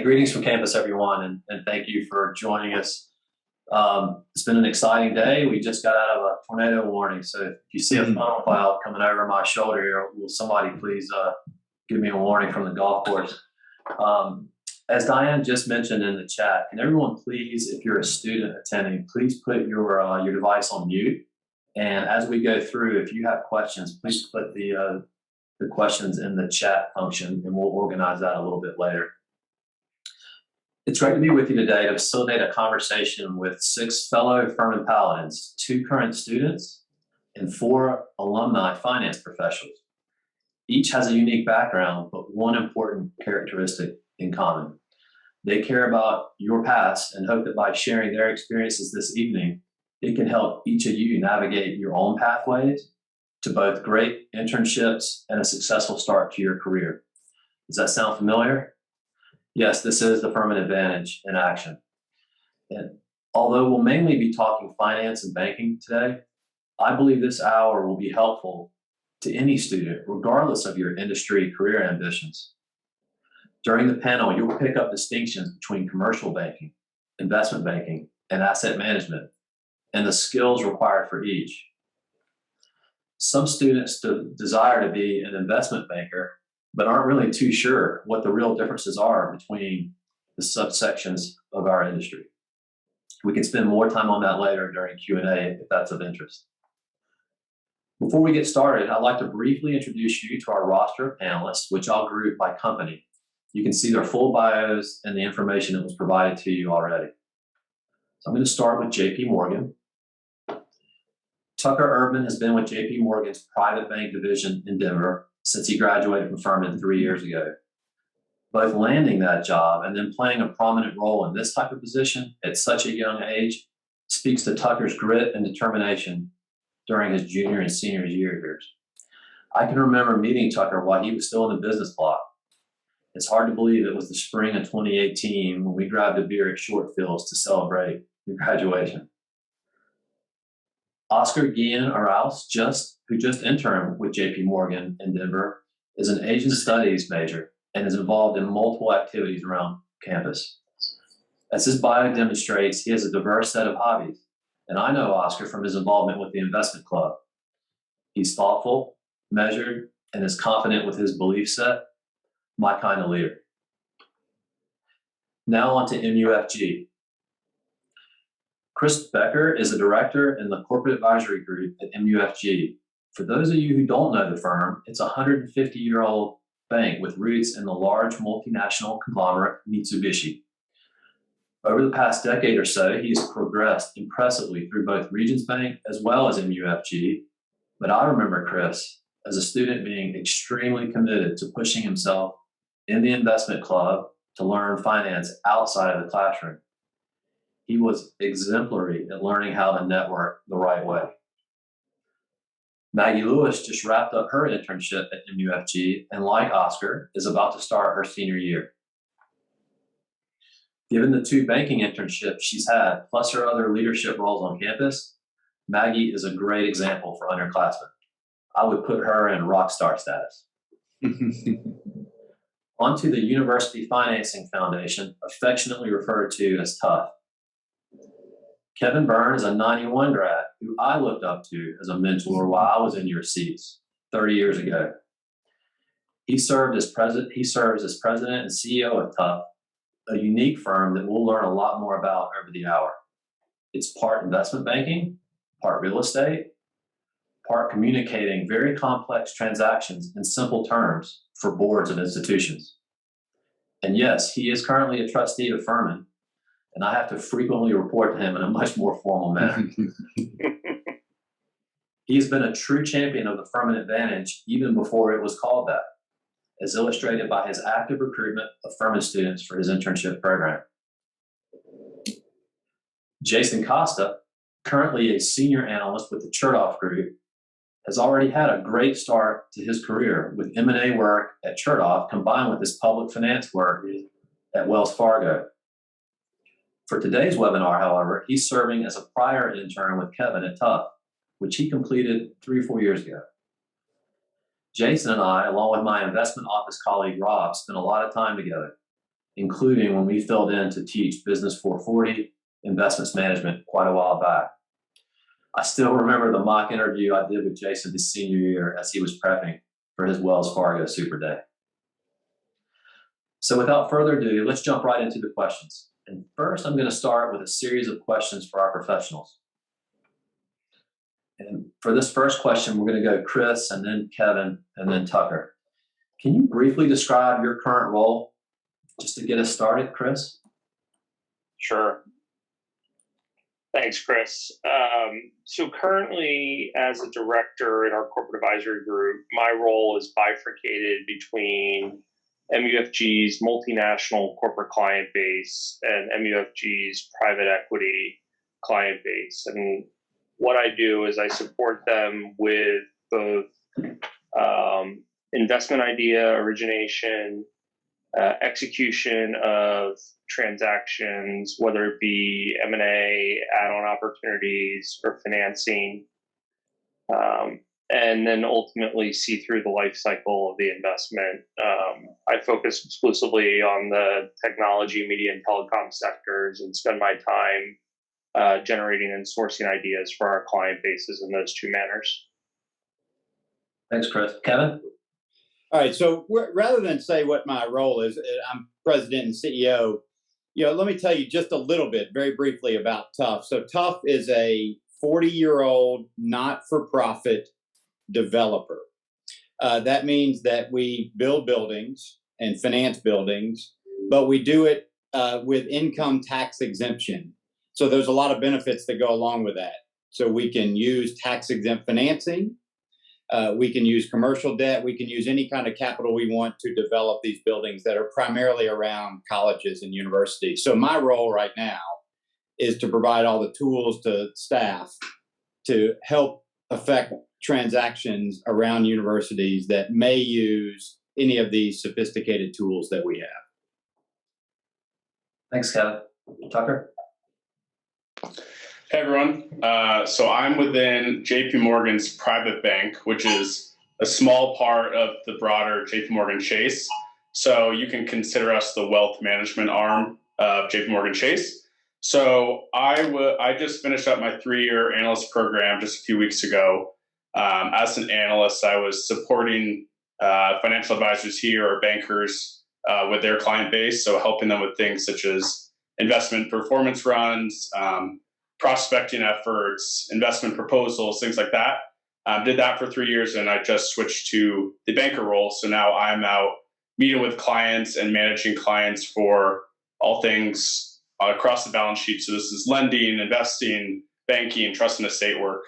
Hey, greetings from campus, everyone, and thank you for joining us. It's been an exciting day. We just got out of a tornado warning, so if you see a funnel cloud coming over my shoulder here, will somebody please give me a warning from the golf course? As Diane just mentioned in the chat, can everyone please, if you're a student attending, please put your device on mute. And as we go through, if you have questions, please put the questions in the chat function, and we'll organize that a little bit later. It's great to be with you today to facilitate a conversation with 6 fellow Furman Paladins, 2 current students, and 4 alumni finance professionals. Each has a unique background, but one important characteristic in common. They care about your past and hope that by sharing their experiences this evening, it can help each of you navigate your own pathways to both great internships and a successful start to your career. Does that sound familiar? Yes, this is the Furman Advantage in action. And although we'll mainly be talking finance and banking today, I believe this hour will be helpful to any student, regardless of your industry career ambitions. During the panel, you'll pick up distinctions between commercial banking, investment banking, and asset management, and the skills required for each. Some students desire to be an investment banker, but aren't really too sure what the real differences are between the subsections of our industry. We can spend more time on that later during Q&A if that's of interest. Before we get started, I'd like to briefly introduce you to our roster of panelists, which I'll group by company. You can see their full bios and the information that was provided to you already. So I'm going to start with JP Morgan. Tucker Erdmann has been with JP Morgan's private bank division in Denver since he graduated from Furman 3 years ago. Both landing that job and then playing a prominent role in this type of position at such a young age speaks to Tucker's grit and determination during his junior and senior years. I can remember meeting Tucker while he was still in the business block. It's hard to believe it was the spring of 2018 when we grabbed a beer at Shortfields to celebrate your graduation. Oscar Guillen Arauz, who just interned with JP Morgan in Denver, is an Asian studies major and is involved in multiple activities around campus. As his bio demonstrates, he has a diverse set of hobbies, and I know Oscar from his involvement with the investment club. He's thoughtful, measured, and is confident with his belief set, my kind of leader. Now on to MUFG. Kris Becker is a director in the corporate advisory group at MUFG. For those of you who don't know the firm, it's a 150-year-old bank with roots in the large multinational conglomerate Mitsubishi. Over the past decade or so, he's progressed impressively through both Regions Bank as well as MUFG. But I remember Kris as a student being extremely committed to pushing himself in the investment club to learn finance outside of the classroom. He was exemplary at learning how to network the right way. Maggie Lewis just wrapped up her internship at MUFG and, like Oscar, is about to start her senior year. Given the 2 banking internships she's had, plus her other leadership roles on campus, Maggie is a great example for underclassmen. I would put her in rock star status. Onto the University Financing Foundation, affectionately referred to as TUF. Kevin Byrne is a 91 grad who I looked up to as a mentor while I was in your seats 30 years ago. He serves as president and CEO of TUF, a unique firm that we'll learn a lot more about over the hour. It's part investment banking, part real estate, part communicating very complex transactions in simple terms for boards of institutions. And yes, he is currently a trustee of Furman, and I have to frequently report to him in a much more formal manner. He has been a true champion of the Furman Advantage even before it was called that, as illustrated by his active recruitment of Furman students for his internship program. Jason Costa, currently a senior analyst with the Chertoff Group, has already had a great start to his career with M&A work at Chertoff combined with his public finance work at Wells Fargo. For today's webinar, however, he's serving as a prior intern with Kevin at TUF, which he completed 3 or 4 years ago. Jason and I, along with my investment office colleague Rob, spent a lot of time together, including when we filled in to teach Business 440 investments management quite a while back. I still remember the mock interview I did with Jason his senior year as he was prepping for his Wells Fargo Super Day. So without further ado, let's jump right into the questions. And first, I'm going to start with a series of questions for our professionals. And for this first question, we're going to go Kris, and then Kevin, and then Tucker. Can you briefly describe your current role just to get us started, Kris? Sure. Thanks, Kris. So currently, as a director in our corporate advisory group, my role is bifurcated between MUFG's multinational corporate client base and MUFG's private equity client base. And what I do is I support them with both investment idea origination, execution of transactions, whether it be M&A, add-on opportunities, or financing, and then ultimately see through the life cycle of the investment. I focus exclusively on the technology, media, and telecom sectors and spend my time generating and sourcing ideas for our client bases in those two manners. Thanks, Kris. Kevin? All right, so rather than say what my role is, I'm president and CEO. Let me tell you just a little bit, very briefly, about Tuff. So Tuff is a 40-year-old not-for-profit developer. That means that we build buildings and finance buildings, but we do it with income tax exemption. So there's a lot of benefits that go along with that. So we can use tax-exempt financing. We can use commercial debt. We can use any kind of capital we want to develop these buildings that are primarily around colleges and universities. So my role right now is to provide all the tools to staff to help affect transactions around universities that may use any of these sophisticated tools that we have. Thanks, Kevin. Tucker? Hey, everyone. So I'm within JP Morgan's private bank, which is a small part of the broader JP Morgan Chase. So you can consider us the wealth management arm of JP Morgan Chase. So I just finished up my 3-year analyst program just a few weeks ago. As an analyst, I was supporting financial advisors here or bankers with their client base. So helping them with things such as investment performance runs, prospecting efforts, investment proposals, things like that. Did that for 3 years, and I just switched to the banker role. So now I'm out meeting with clients and managing clients for all things across the balance sheet. So this is lending, investing, banking, trust and estate work.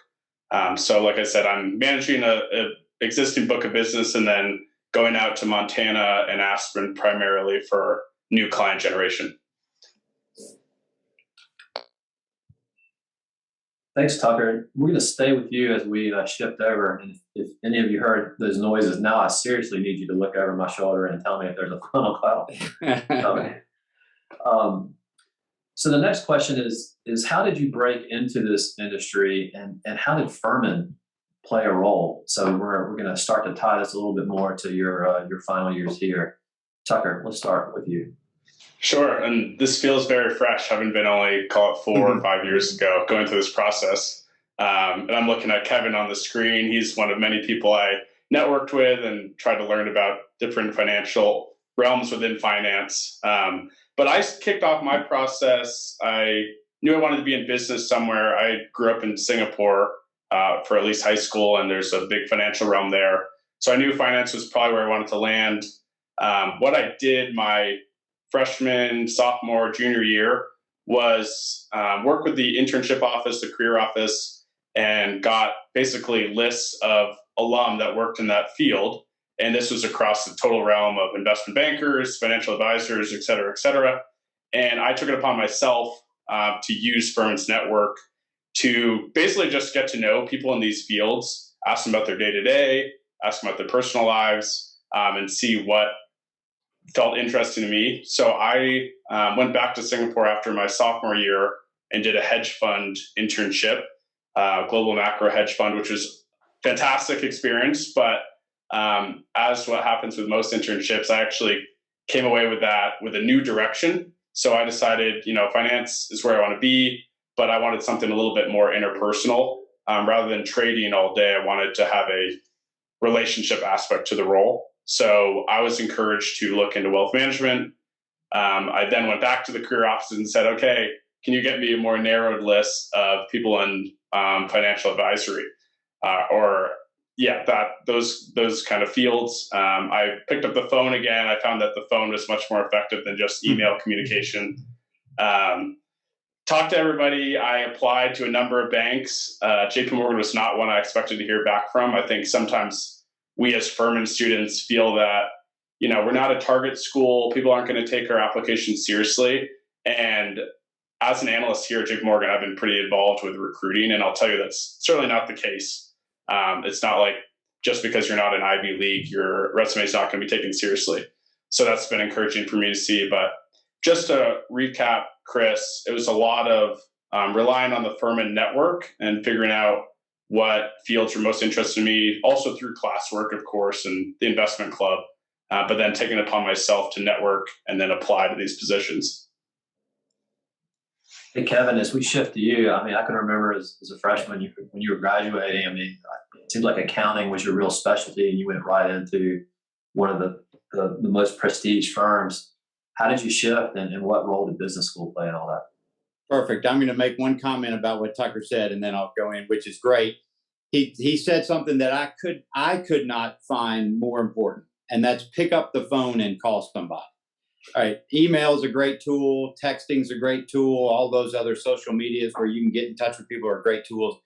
So like I said, I'm managing a existing book of business and then going out to Montana and Aspen primarily for new client generation. Thanks, Tucker. We're going to stay with you as we shift over. And if any of you heard those noises, now I seriously need you to look over my shoulder and tell me if there's a funnel cloud. So the next question is how did you break into this industry, and how did Furman play a role? So we're going to start to tie this a little bit more to your final years here. Tucker, let's start with you. Sure, and this feels very fresh, having been only, call it 4 or 5 years ago, going through this process. And I'm looking at Kevin on the screen. He's one of many people I networked with and tried to learn about different financial realms within finance. But I kicked off my process. I knew I wanted to be in business somewhere. I grew up in Singapore for at least high school, and there's a big financial realm there. So I knew finance was probably where I wanted to land. What I did my freshman, sophomore, junior year was work with the internship office, the career office, and got basically lists of alum that worked in that field. And this was across the total realm of investment bankers, financial advisors, et cetera, et cetera. And I took it upon myself to use Furman's network to basically just get to know people in these fields, ask them about their day-to-day, ask them about their personal lives, and see what felt interesting to me. So I went back to Singapore after my sophomore year and did a hedge fund internship, global macro hedge fund, which was a fantastic experience. But as what happens with most internships, I actually came away with that with a new direction. So I decided, finance is where I want to be, but I wanted something a little bit more interpersonal. Rather than trading all day, I wanted to have a relationship aspect to the role. So I was encouraged to look into wealth management. I then went back to the career offices and said, okay, can you get me a more narrowed list of people in financial advisory? Those kind of fields. I picked up the phone again. I found that the phone was much more effective than just email communication. Talked to everybody. I applied to a number of banks. JP Morgan was not one I expected to hear back from. I think sometimes we as Furman students feel that, we're not a target school. People aren't going to take our application seriously. And as an analyst here at JP Morgan, I've been pretty involved with recruiting, and I'll tell you that's certainly not the case. It's not like just because you're not an Ivy League, your resume is not going to be taken seriously. So that's been encouraging for me to see. But just to recap, Kris, it was a lot of relying on the Furman network and figuring out what fields were most interested in me, also through classwork, of course, and the investment club, but then taking it upon myself to network and then apply to these positions. Hey, Kevin, as we shift to you, I can remember as a freshman, when you were graduating, it seemed like accounting was your real specialty, and you went right into one of the most prestige firms. How did you shift, and what role did business school play in all that? Perfect. I'm going to make one comment about what Tucker said, and then I'll go in, which is great. He said something that I could not find more important, and that's pick up the phone and call somebody. All right. Email is a great tool. Texting is a great tool. All those other social medias where you can get in touch with people are great tools.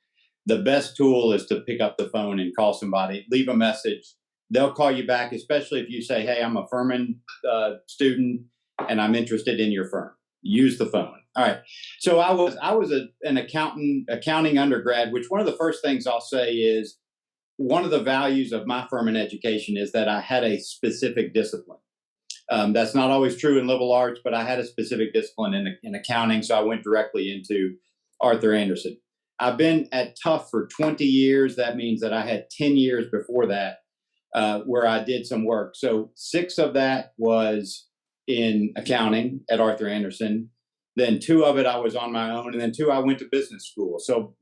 The best tool is to pick up the phone and call somebody, leave a message. They'll call you back, especially if you say, hey, I'm a Furman student and I'm interested in your firm. Use the phone. All right. So I was an accounting undergrad, which one of the first things I'll say is one of the values of my Furman education is that I had a specific discipline. That's not always true in liberal arts, but I had a specific discipline in accounting, so I went directly into Arthur Andersen. I've been at Tufts for 20 years. That means that I had 10 years before that where I did some work. So 6 of that was in accounting at Arthur Andersen. Then 2 of it I was on my own, and then 2 I went to business school. So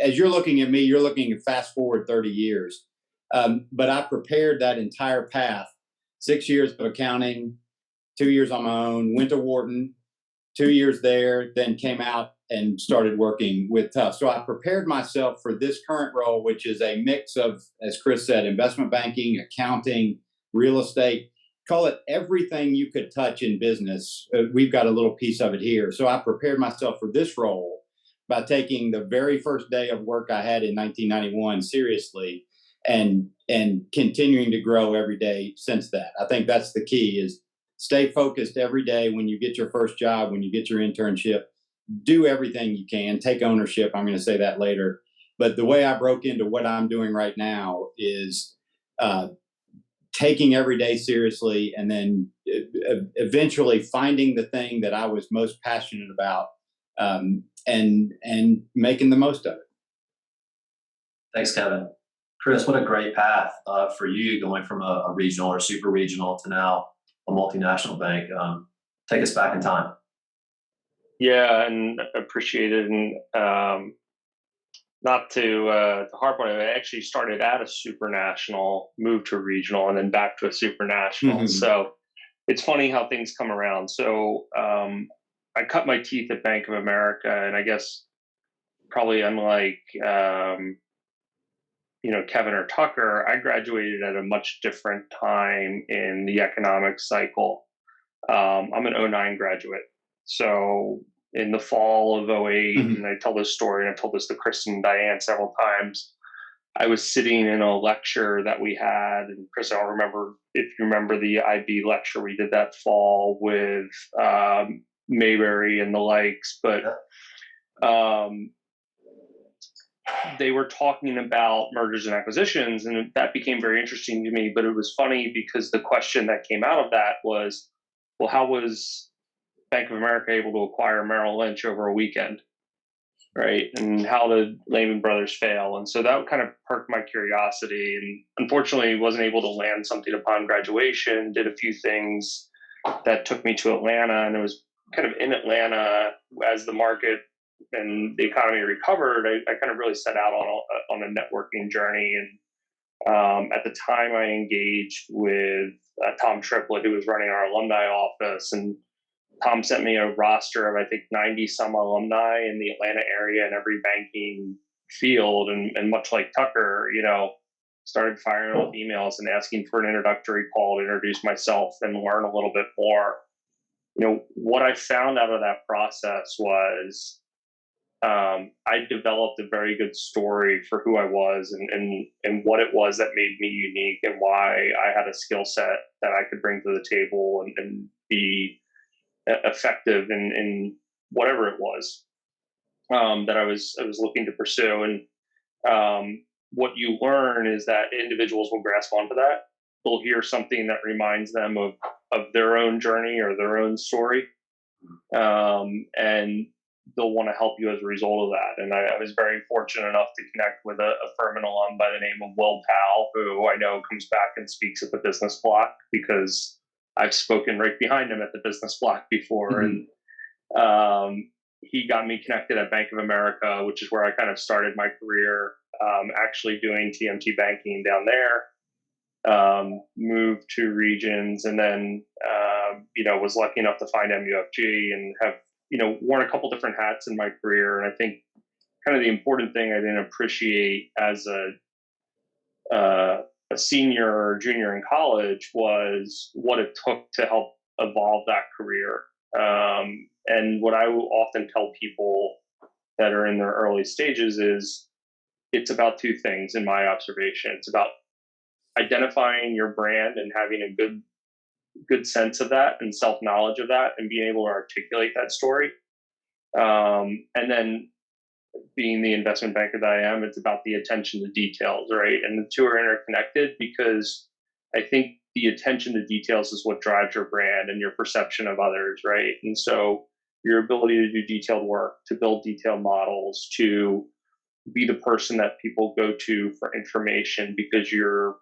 as you're looking at me, you're looking at fast forward 30 years. But I prepared that entire path. 6 years of accounting, 2 years on my own, went to Wharton, 2 years there, then came out and started working with Tufts. So I prepared myself for this current role, which is a mix of, as Kris said, investment banking, accounting, real estate, call it everything you could touch in business. We've got a little piece of it here. So I prepared myself for this role by taking the very first day of work I had in 1991 seriously and continuing to grow every day since that. I think that's the key is stay focused every day when you get your first job, when you get your internship, do everything you can, take ownership. I'm going to say that later. But the way I broke into what I'm doing right now is taking every day seriously and then eventually finding the thing that I was most passionate about and making the most of it. Thanks, Kevin. Kris, what a great path for you going from a regional or super regional to now a multinational bank. Take us back in time. Yeah, and appreciate it. And not to harp on it, I actually started at a supranational, moved to a regional, and then back to a supranational. Mm-hmm. So it's funny how things come around. So I cut my teeth at Bank of America, and I guess probably unlike Kevin or Tucker, I graduated at a much different time in the economic cycle. I'm an 09 graduate. So in the fall of 08, mm-hmm. and I tell this story, and I've told this to Kris and Diane several times, I was sitting in a lecture that we had, and Kris, I don't remember if you remember the IB lecture we did that fall with Mayberry and the likes, but they were talking about mergers and acquisitions, and that became very interesting to me. But it was funny because the question that came out of that was, well, how was Bank of America able to acquire Merrill Lynch over a weekend? right? And how did Lehman Brothers fail? And so that kind of perked my curiosity. And unfortunately, wasn't able to land something upon graduation. Did a few things that took me to Atlanta, and it was kind of in Atlanta as the market and the economy recovered. I kind of really set out on a networking journey. And at the time, I engaged with Tom Triplett, who was running our alumni office, and Tom sent me a roster of, I think, 90 some alumni in the Atlanta area in every banking field. And much like Tucker, started firing off emails and asking for an introductory call to introduce myself and learn a little bit more. What I found out of that process was I developed a very good story for who I was and what it was that made me unique and why I had a skill set that I could bring to the table and be effective in whatever it was that I was looking to pursue. And what you learn is that individuals will grasp onto that. They'll hear something that reminds them of their own journey or their own story, and they'll want to help you as a result of that. And I was very fortunate enough to connect with a Furman alum by the name of Will Powell, who I know comes back and speaks at the business block because I've spoken right behind him at the business block before. Mm-hmm. And he got me connected at Bank of America, which is where I kind of started my career, actually doing TMT banking down there. Moved to Regions, and then was lucky enough to find MUFG and have worn a couple different hats in my career. And I think kind of the important thing I didn't appreciate as a senior or junior in college was what it took to help evolve that career. And what I will often tell people that are in their early stages is it's about two things in my observation. It's about identifying your brand and having a good sense of that and self-knowledge of that and being able to articulate that story. And then being the investment banker that I am, it's about the attention to details, right? And the two are interconnected because I think the attention to details is what drives your brand and your perception of others, right? And so your ability to do detailed work, to build detailed models, to be the person that people go to for information because you're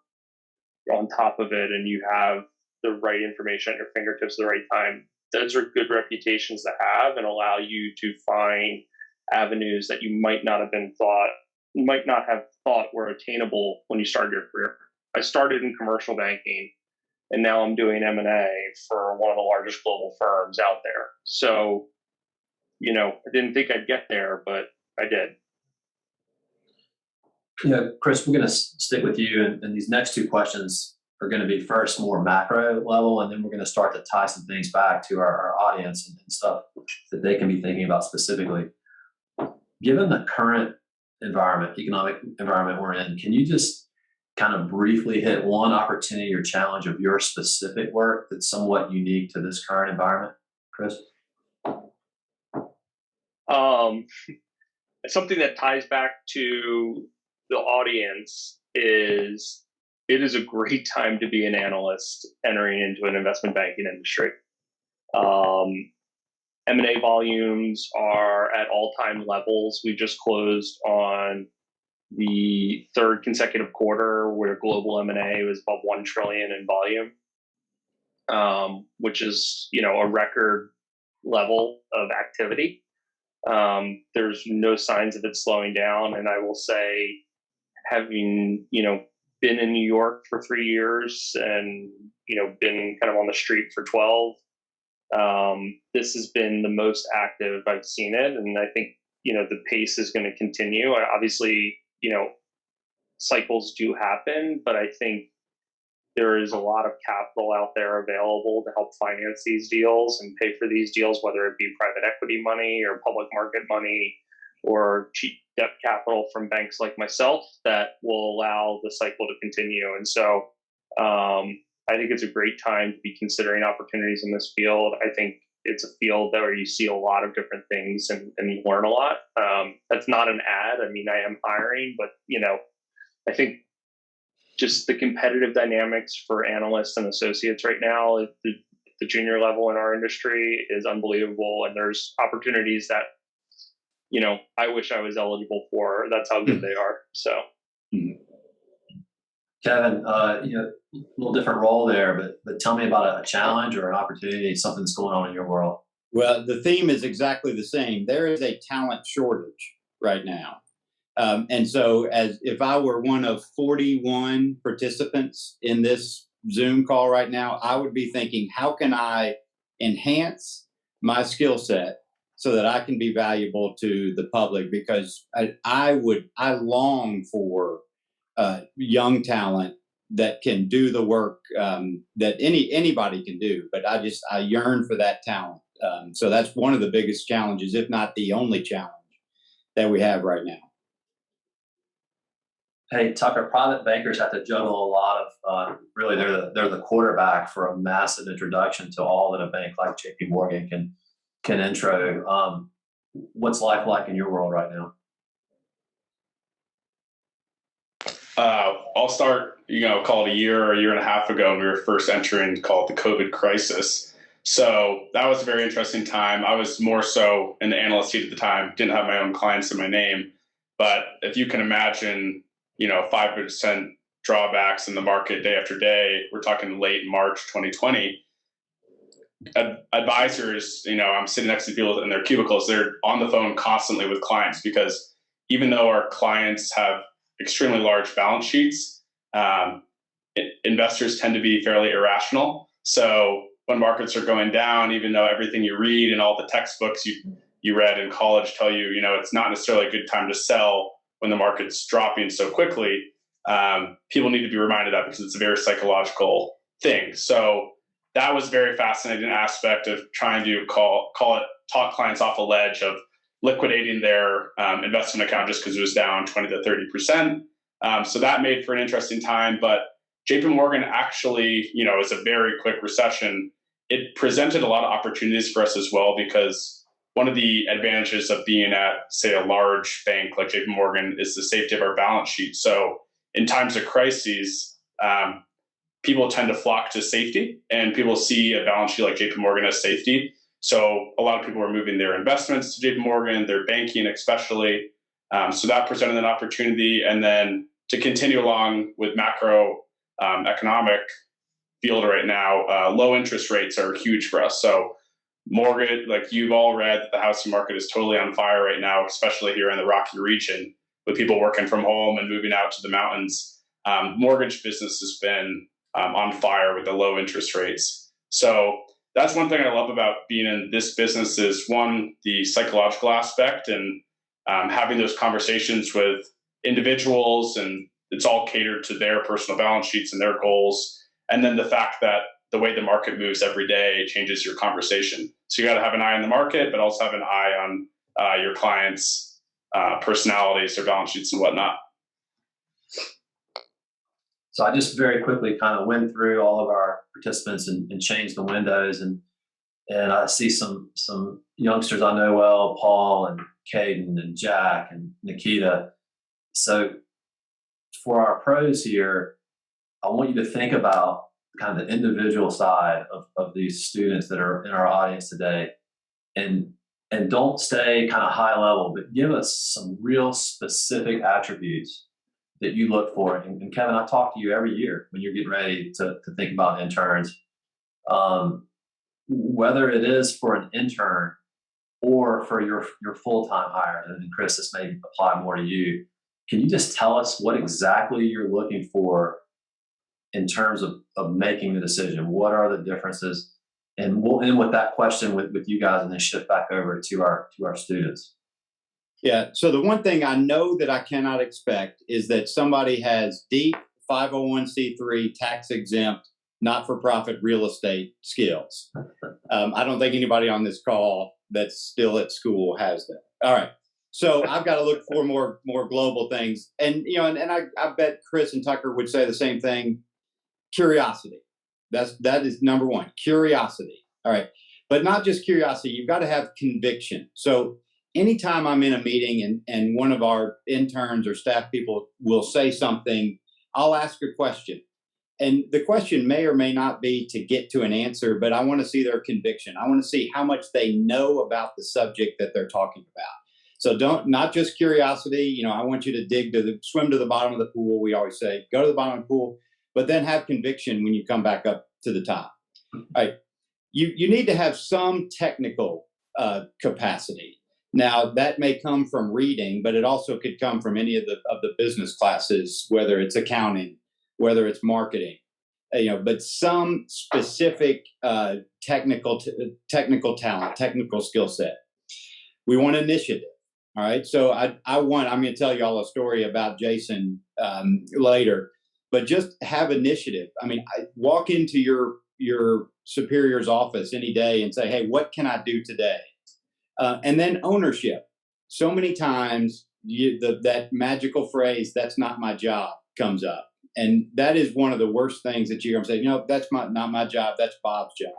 on top of it and you have the right information at your fingertips at the right time. Those are good reputations to have and allow you to find avenues that you might not have thought were attainable when you started your career. I started in commercial banking, and now I'm doing M&A for one of the largest global firms out there. So, I didn't think I'd get there, but I did. Kris, we're going to stick with you, and these next two questions are going to be first more macro level, and then we're going to start to tie some things back to our audience and stuff that they can be thinking about specifically. Given the current economic environment we're in, can you just kind of briefly hit one opportunity or challenge of your specific work that's somewhat unique to this current environment, Kris? Something that ties back to the audience is it is a great time to be an analyst entering into an investment banking industry. M&A volumes are at all-time levels. We just closed on the third consecutive quarter where global M&A was above $1 trillion in volume, which is, a record level of activity. There's no signs of it slowing down. And I will say, having, been in New York for 3 years and, been kind of on the street for 12, this has been the most active I've seen it. And I think, the pace is going to continue. Obviously, cycles do happen, but I think there is a lot of capital out there available to help finance these deals and pay for these deals, whether it be private equity money or public market money or cheap debt capital from banks like myself that will allow the cycle to continue. And so I think it's a great time to be considering opportunities in this field. I think it's a field where you see a lot of different things and you learn a lot. That's not an ad. I mean, I am hiring, but, I think just the competitive dynamics for analysts and associates right now at the junior level in our industry is unbelievable. And there's opportunities that, I wish I was eligible for. That's how good they are. So, Kevin, a little different role there, but tell me about a challenge or an opportunity, something that's going on in your world. Well, the theme is exactly the same. There is a talent shortage right now. And so as if I were one of 41 participants in this Zoom call right now, I would be thinking, how can I enhance my skill set so that I can be valuable to the public? Because I long for young talent that can do the work that anybody can do, but I yearn for that talent. So that's one of the biggest challenges, if not the only challenge that we have right now. Hey, Tucker, private bankers have to juggle a lot of, really, they're the quarterback for a massive introduction to all that a bank like JP Morgan can intro. What's life like in your world right now? I'll start, call it a year or a year and a half ago when we were first entering, call it the COVID crisis. So that was a very interesting time. I was more so in the analyst seat at the time, didn't have my own clients in my name. But if you can imagine, 5% drawbacks in the market day after day, we're talking late March 2020. Advisors, I'm sitting next to people in their cubicles, they're on the phone constantly with clients because even though our clients have extremely large balance sheets, investors tend to be fairly irrational. So when markets are going down, even though everything you read and all the textbooks you read in college tell you, it's not necessarily a good time to sell when the market's dropping so quickly, people need to be reminded of that because it's a very psychological thing. So that was a very fascinating aspect of trying to talk clients off a ledge of liquidating their investment account just because it was down 20 to 30%. So that made for an interesting time. But JP Morgan actually, is a very quick recession. It presented a lot of opportunities for us as well because one of the advantages of being at, say, a large bank like JP Morgan is the safety of our balance sheet. So in times of crises, people tend to flock to safety, and people see a balance sheet like JP Morgan as safety. So a lot of people are moving their investments to JP Morgan, their banking especially. So that presented an opportunity. And then to continue along with macro economic field right now, low interest rates are huge for us. So mortgage, like you've all read, the housing market is totally on fire right now, especially here in the Rocky region with people working from home and moving out to the mountains. Mortgage business has been on fire with the low interest rates. So that's one thing I love about being in this business is one, the psychological aspect and having those conversations with individuals, and it's all catered to their personal balance sheets and their goals. And then the fact that the way the market moves every day changes your conversation. So you got to have an eye on the market, but also have an eye on your clients' personalities, their balance sheets and whatnot. So I just very quickly kind of went through all of our participants and changed the windows, and I see some youngsters I know well, Paul and Caden and Jack and Nikita. So for our pros here, I want you to think about kind of the individual side of these students that are in our audience today, and don't stay kind of high level, but give us some real specific attributes that you look for. And Kevin, I talk to you every year when you're getting ready to think about interns, whether it is for an intern or for your full-time hire. And Kris, this may apply more to you. Can you just tell us what exactly you're looking for in terms of making the decision? What are the differences? And we'll end with that question with you guys and then shift back over to our students. Yeah. So the one thing I know that I cannot expect is that somebody has deep 501c3 tax exempt, not-for-profit real estate skills. I don't think anybody on this call that's still at school has that. All right. So I've got to look for more global things. And, and I bet Kris and Tucker would say the same thing. Curiosity. That is number one. Curiosity. All right. But not just curiosity. You've got to have conviction. So anytime I'm in a meeting and one of our interns or staff people will say something, I'll ask a question. And the question may or may not be to get to an answer, but I want to see their conviction. I want to see how much they know about the subject that they're talking about. So not just curiosity. I want you to swim to the bottom of the pool. We always say, go to the bottom of the pool, but then have conviction when you come back up to the top. All right. You need to have some technical capacity. Now that may come from reading, but it also could come from any of the business classes, whether it's accounting, whether it's marketing, but some specific technical talent, technical skill set. We want initiative. All right. So I'm going to tell you all a story about Jason later, but just have initiative. Walk into your superior's office any day and say, hey, what can I do today? And then ownership. So many times that magical phrase, that's not my job, comes up. And that is one of the worst things that you're going to say, that's not my job, that's Bob's job.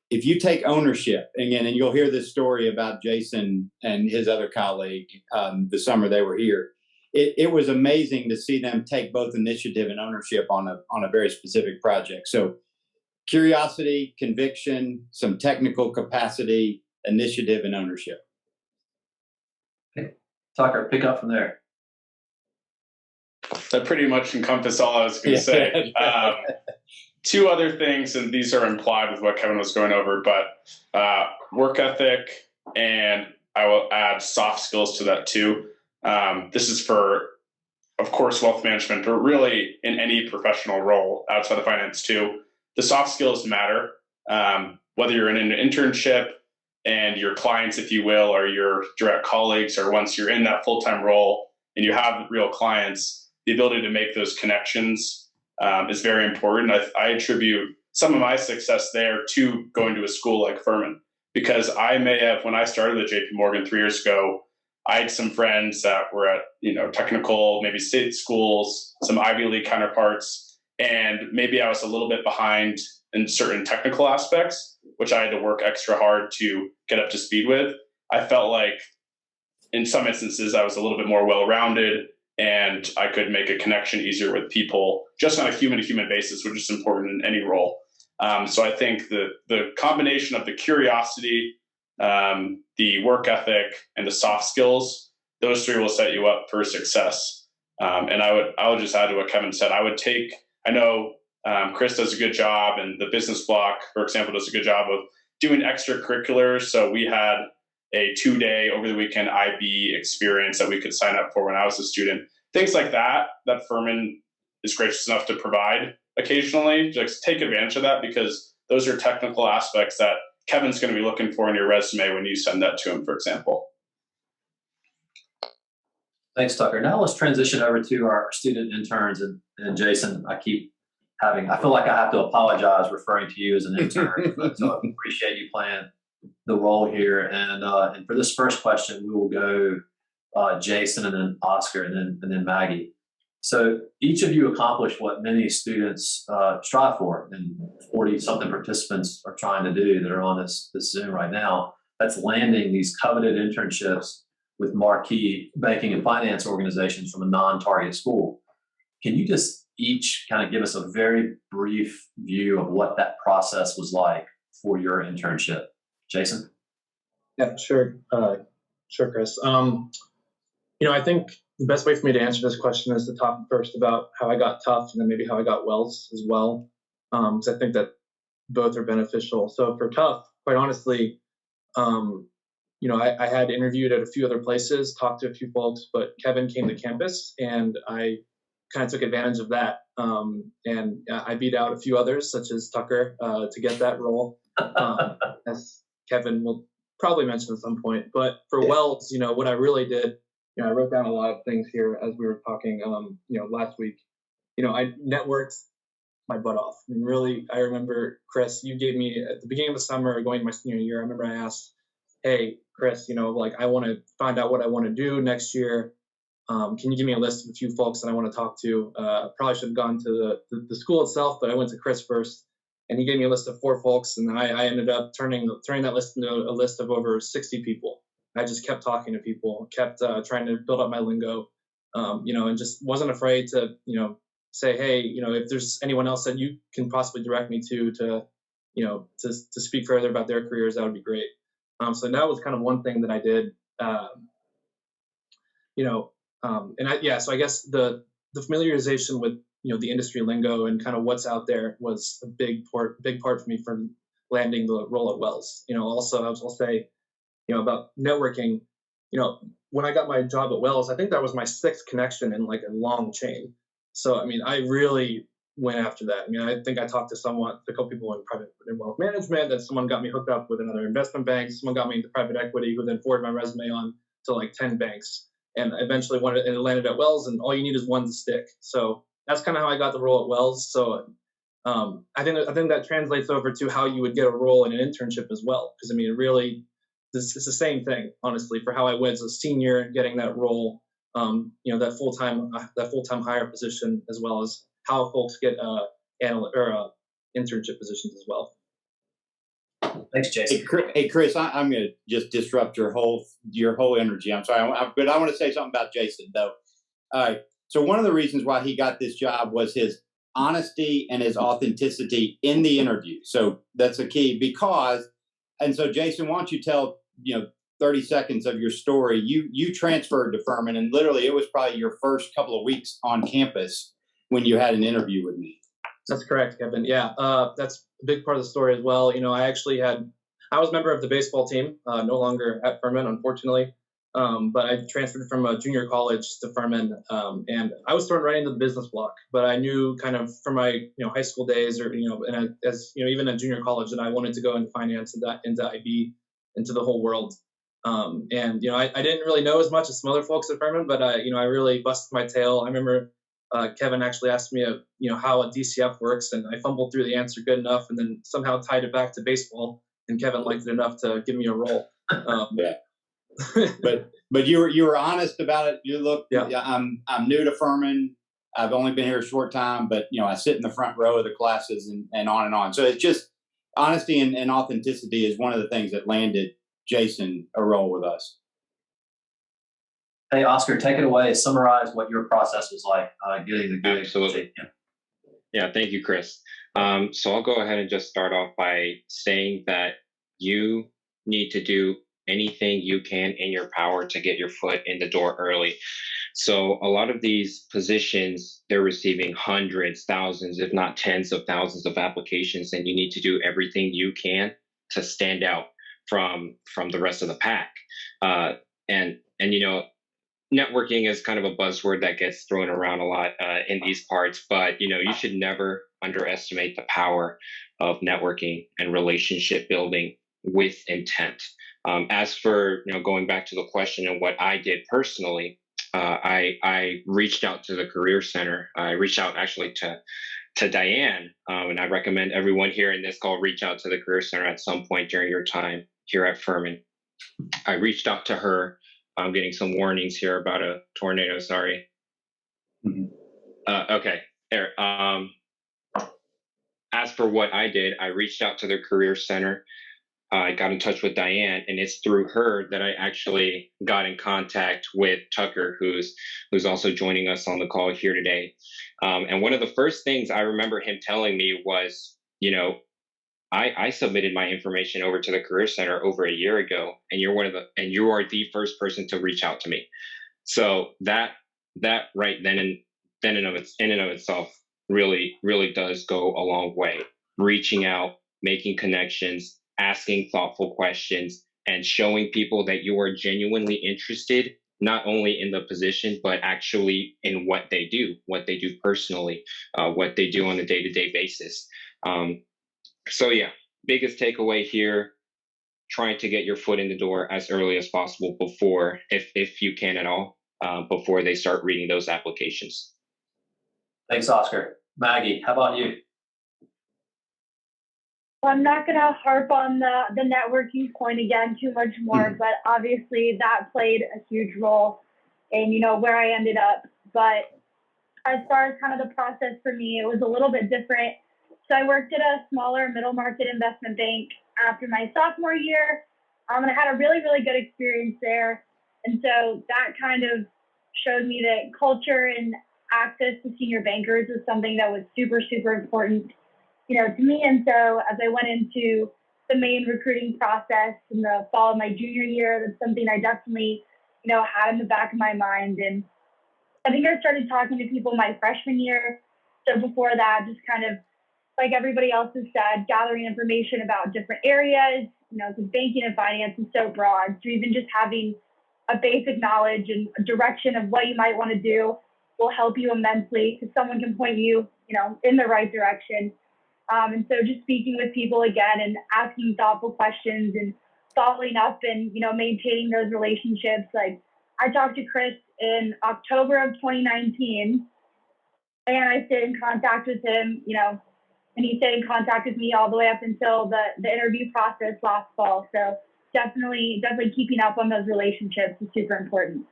If you take ownership, again, and you'll hear this story about Jason and his other colleague the summer they were here, it was amazing to see them take both initiative and ownership on a very specific project. So curiosity, conviction, some technical capacity, initiative, and ownership. Okay. Tucker, pick up from there. That pretty much encompassed all I was going to say. Two other things, and these are implied with what Kevin was going over, but work ethic, and I will add soft skills to that too. This is for, of course, wealth management, but really in any professional role outside of finance too. The soft skills matter, whether you're in an internship and your clients, if you will, or your direct colleagues, or once you're in that full-time role and you have real clients, the ability to make those connections is very important. I attribute some of my success there to going to a school like Furman, because I may have, when I started at JP Morgan 3 years ago, I had some friends that were at, technical, maybe state schools, some Ivy League counterparts, and maybe I was a little bit behind in certain technical aspects, which I had to work extra hard to get up to speed with. I felt like in some instances I was a little bit more well-rounded and I could make a connection easier with people just on a human-to-human basis, which is important in any role. So I think the combination of the curiosity, the work ethic, and the soft skills, those three will set you up for success. And I would just add to what Kevin said. I know Kris does a good job, and the business block, for example, does a good job of doing extracurriculars. So we had a 2-day over the weekend IB experience that we could sign up for when I was a student. Things like that Furman is gracious enough to provide occasionally. Just take advantage of that, because those are technical aspects that Kevin's going to be looking for in your resume when you send that to him, for example. Thanks, Tucker. Now let's transition over to our student interns. And Jason, I feel like I have to apologize referring to you as an intern. So I appreciate you playing the role here. And for this first question, we will go Jason, and then Oscar, and then Maggie. So each of you accomplished what many students strive for, and 40-something participants are trying to do that are on this Zoom right now. That's landing these coveted internships with marquis banking and finance organizations from a non-target school. Can you just each kind of give us a very brief view of what that process was like for your internship? Jason? Yeah, sure. Sure, Kris. I think the best way for me to answer this question is to talk first about how I got Tufts and then maybe how I got Wells as well, because I think that both are beneficial. So for Tufts, quite honestly, I had interviewed at a few other places, talked to a few folks, but Kevin came to campus and I kind of took advantage of that. And I beat out a few others, such as Tucker, to get that role, as Kevin will probably mention at some point. But for Wells, what I really did, I wrote down a lot of things here as we were talking, last week. I networked my butt off. I mean, really, I remember, Kris, you gave me at the beginning of the summer, going into my senior year, I remember I asked, hey, Kris, I want to find out what I want to do next year. Can you give me a list of a few folks that I want to talk to? Probably should have gone to the school itself, but I went to Kris first, and he gave me a list of 4 folks, and I ended up turning that list into a list of over 60 people. I just kept talking to people, kept trying to build up my lingo, and just wasn't afraid to, say, hey, if there's anyone else that you can possibly direct me to speak further about their careers, that would be great. So that was kind of one thing that I did. So I guess the familiarization with the industry lingo and kind of what's out there was a big part for me from landing the role at Wells. Also I'll say, about networking. When I got my job at Wells, I think that was my 6th connection in like a long chain. So I really went after that. I think I talked to a couple people in wealth management, then someone got me hooked up with another investment bank, someone got me into private equity, who then forwarded my resume on to like 10 banks, and eventually it landed at Wells, and all you need is one to stick. So that's kind of how I got the role at Wells. So I think that translates over to how you would get a role in an internship as well, because it's the same thing, honestly, for how I went as a senior, getting that role, that full-time hire position, as well as how folks get internship positions as well. Thanks, Jason. Hey, Kris, I'm going to just disrupt your whole energy. I'm sorry, but I want to say something about Jason, though. All right. So one of the reasons why he got this job was his honesty and his authenticity in the interview. So that's a key so Jason, why don't you tell 30 seconds of your story? You transferred to Furman, and literally it was probably your first couple of weeks on campus when you had an interview with me. That's correct, Kevin. Yeah, that's a big part of the story as well. I was a member of the baseball team, no longer at Furman, unfortunately. But I transferred from a junior college to Furman, and I was thrown right into the business block. But I knew kind of from my high school days, or even at junior college, that I wanted to go into finance, into IB, into the whole world. I didn't really know as much as some other folks at Furman, but I really busted my tail. I remember Kevin actually asked me how a DCF works, and I fumbled through the answer good enough, and then somehow tied it back to baseball. And Kevin liked it enough to give me a role. Yeah. But you were honest about it. I'm new to Furman. I've only been here a short time, but I sit in the front row of the classes and on and on. So it's just honesty and authenticity is one of the things that landed Jason a role with us. Hey, Oscar, take it away. Summarize what your process was like getting the gig. Absolutely. Yeah, thank you, Kris. So I'll go ahead and just start off by saying that you need to do anything you can in your power to get your foot in the door early. So a lot of these positions, they're receiving hundreds, thousands, if not tens of thousands of applications, and you need to do everything you can to stand out from the rest of the pack. And networking is kind of a buzzword that gets thrown around a lot in these parts, but you should never underestimate the power of networking and relationship building with intent. As for going back to the question and what I did personally, I reached out to the Career Center. I reached out actually to Diane, and I recommend everyone here in this call reach out to the Career Center at some point during your time here at Furman. I reached out to her. I'm getting some warnings here about a tornado. Sorry. Mm-hmm. Okay. There. As for what I did, I reached out to the Career Center. I got in touch with Diane, and it's through her that I actually got in contact with Tucker, who's also joining us on the call here today. And one of the first things I remember him telling me was, I submitted my information over to the Career Center over a year ago, and you are the first person to reach out to me. So that right then in and of itself really, really does go a long way. Reaching out, making connections, asking thoughtful questions, and showing people that you are genuinely interested, not only in the position, but actually in what they do personally, what they do on a day-to-day basis. So yeah, biggest takeaway here, trying to get your foot in the door as early as possible before, if you can at all, before they start reading those applications. Thanks, Oscar. Maggie, how about you? I'm not going to harp on the networking point again too much more, but obviously that played a huge role in, where I ended up. But as far as kind of the process for me, it was a little bit different. So I worked at a smaller middle market investment bank after my sophomore year, and I had a really, really good experience there. And so that kind of showed me that culture and access to senior bankers is something that was super, super important, to me. And so as I went into the main recruiting process in the fall of my junior year. That's something I definitely, had in the back of my mind. And I think I started talking to people my freshman year. So before that, just kind of like everybody else has said, gathering information about different areas, because banking and finance is so broad. So even just having a basic knowledge and a direction of what you might want to do will help you immensely, because someone can point you, in the right direction. And so just speaking with people again and asking thoughtful questions and following up and, maintaining those relationships. Like I talked to Kris in October of 2019, and I stayed in contact with him, and he stayed in contact with me all the way up until the interview process last fall. So definitely keeping up on those relationships is super important.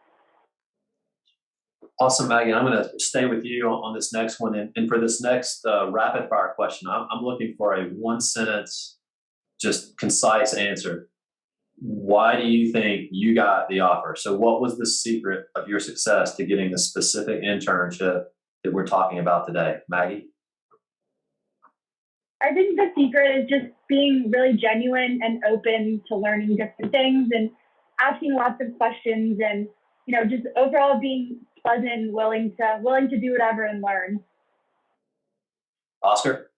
Awesome, Maggie. I'm going to stay with you on this next one. And for this next rapid fire question, I'm looking for a 1-sentence, just concise answer. Why do you think you got the offer? So what was the secret of your success to getting the specific internship that we're talking about today? Maggie? I think the secret is just being really genuine and open to learning different things and asking lots of questions and, just overall being pleasant and willing to do whatever and learn. Oscar?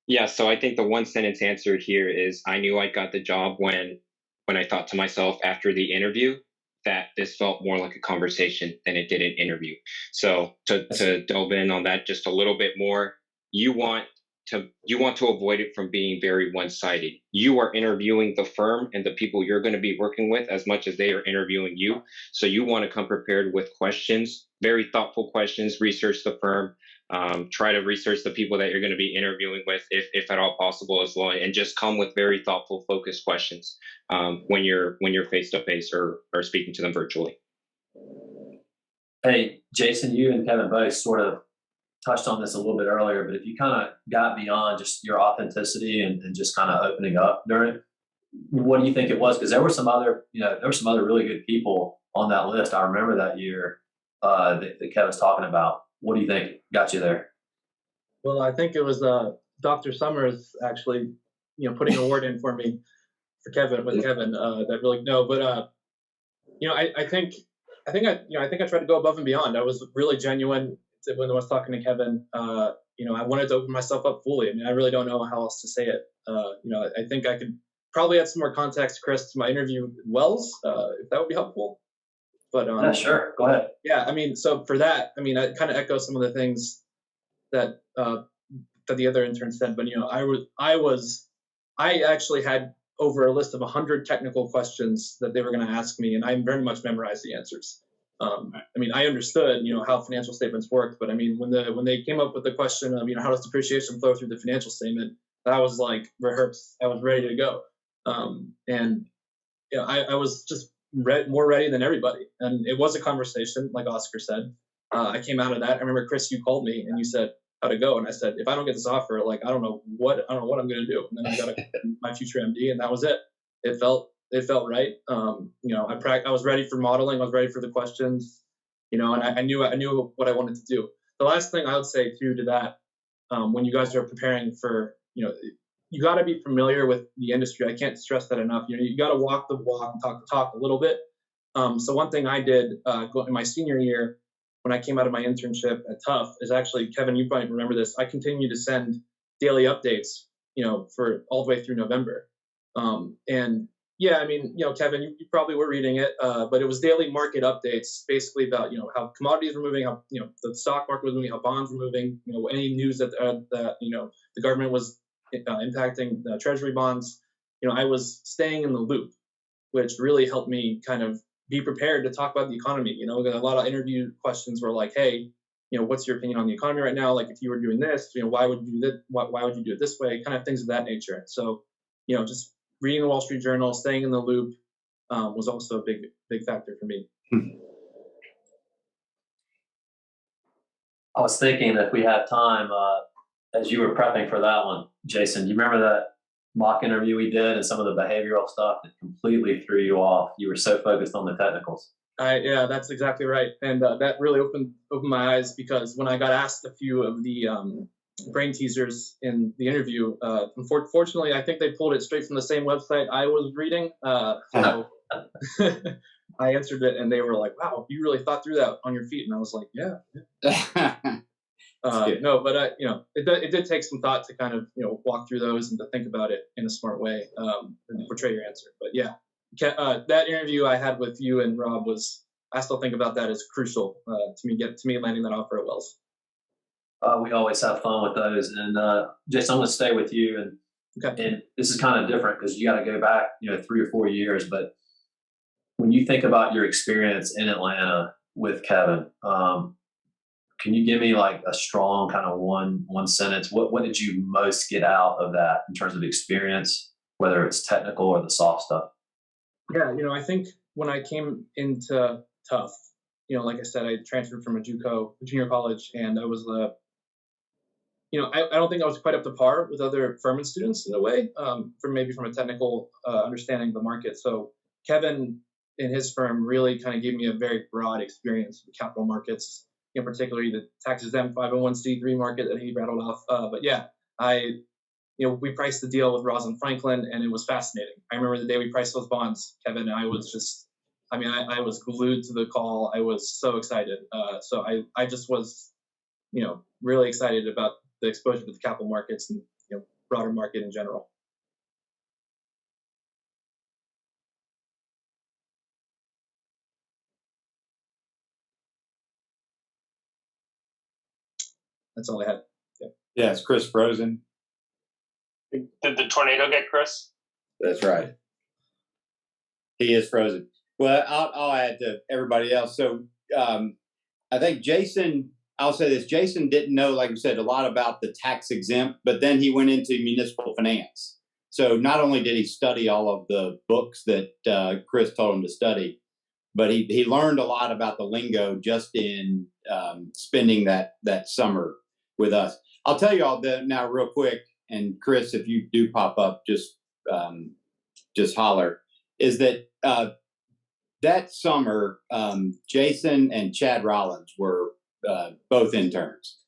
Yeah, so I think the 1-sentence answer here is I knew I got the job when I thought to myself after the interview that this felt more like a conversation than it did an interview. So to delve in on that just a little bit more, you want to avoid it from being very one-sided. You are interviewing the firm and the people you're going to be working with as much as they are interviewing you. So you want to come prepared with questions, very thoughtful questions, research the firm, try to research the people that you're going to be interviewing with if at all possible as well, and just come with very thoughtful, focused questions when you're face-to-face or speaking to them virtually. Hey, Jason, you and Kevin both sort of touched on this a little bit earlier, but if you kind of got beyond just your authenticity and just kind of opening up during, what do you think it was? Because there were some other really good people on that list. I remember that year that Kevin's talking about. What do you think got you there? Well, I think it was Dr. Summers actually, putting a word in for me for Kevin that really I think I tried to go above and beyond. I was really genuine when I was talking to Kevin. I wanted to open myself up fully. I mean, I really don't know how else to say it. I think I could probably add some more context, Kris, to my interview with Wells, if that would be helpful. But yeah, sure. Go ahead. Yeah, so for that, I kind of echo some of the things that the other interns said. But I actually had over a list of 100 technical questions that they were going to ask me, and I very much memorized the answers. I understood, how financial statements worked, but when they came up with the question of, how does depreciation flow through the financial statement, that was like rehearsed. I was ready to go, I was just more ready than everybody, and it was a conversation, like Oscar said. I came out of that. I remember, Kris, you called me and you said, how'd it go? And I said, if I don't get this offer, I don't know what I'm going to do. And then I got my future MD, and that was it. It felt right. I was ready for modeling. I was ready for the questions, and I knew what I wanted to do. The last thing I would say too to that, when you guys are preparing for, you got to be familiar with the industry. I can't stress that enough. You got to walk the walk and talk the talk a little bit. So one thing I did in my senior year, when I came out of my internship at Tufts, is actually, Kevin, you probably remember this, I continue to send daily updates, for all the way through November. And yeah, Kevin, you probably were reading it, but it was daily market updates, basically about, how commodities were moving, how, the stock market was moving, how bonds were moving, any news that the government was impacting the treasury bonds. I was staying in the loop, which really helped me kind of be prepared to talk about the economy. A lot of interview questions were like, hey, what's your opinion on the economy right now? Like, if you were doing this, why would you do this? Why would you do it this way? Kind of things of that nature. So, just reading the Wall Street Journal, staying in the loop was also a big factor for me. I was thinking if we had time, as you were prepping for that one, Jason, you remember that mock interview we did and some of the behavioral stuff that completely threw you off? You were so focused on the technicals. Yeah, that's exactly right. And that really opened my eyes, because when I got asked a few of the brain teasers in the interview. Unfortunately, I think they pulled it straight from the same website I was reading. So I answered it, and they were like, "Wow, you really thought through that on your feet." And I was like, "Yeah." No, but it did take some thought to kind of walk through those and to think about it in a smart way and portray your answer. But yeah, that interview I had with you and Rob I still think about that as crucial to me landing that offer at Wells. We always have fun with those, and Jason, I'm going to stay with you, and this is kind of different because you got to go back 3 or 4 years. But when you think about your experience in Atlanta with Kevin, can you give me like a strong kind of one sentence? What did you most get out of that in terms of experience, whether it's technical or the soft stuff? Yeah, I think when I came into Tough, like I said, I transferred from a junior college, and I was I don't think I was quite up to par with other Furman students in a way, from a technical understanding of the market. So Kevin and his firm really kind of gave me a very broad experience with capital markets, particularly the tax-exempt 501c3 market that he rattled off. But yeah, we priced the deal with Ross and Franklin, and it was fascinating. I remember the day we priced those bonds, Kevin, and I was I was glued to the call. I was so excited. So I just was, really excited about the exposure to the capital markets and broader market in general. That's all I had. Yeah, it's Chris frozen. Did the tornado get Chris? That's right. He is frozen. Well, I'll add to everybody else. So I think I'll say this, Jason didn't know, like you said, a lot about the tax exempt, but then he went into municipal finance. So not only did he study all of the books that Chris told him to study, but he learned a lot about the lingo just in spending that summer with us. I'll tell you all that now real quick, and Chris, if you do pop up, just holler, is that that summer, Jason and Chad Rollins were both interns.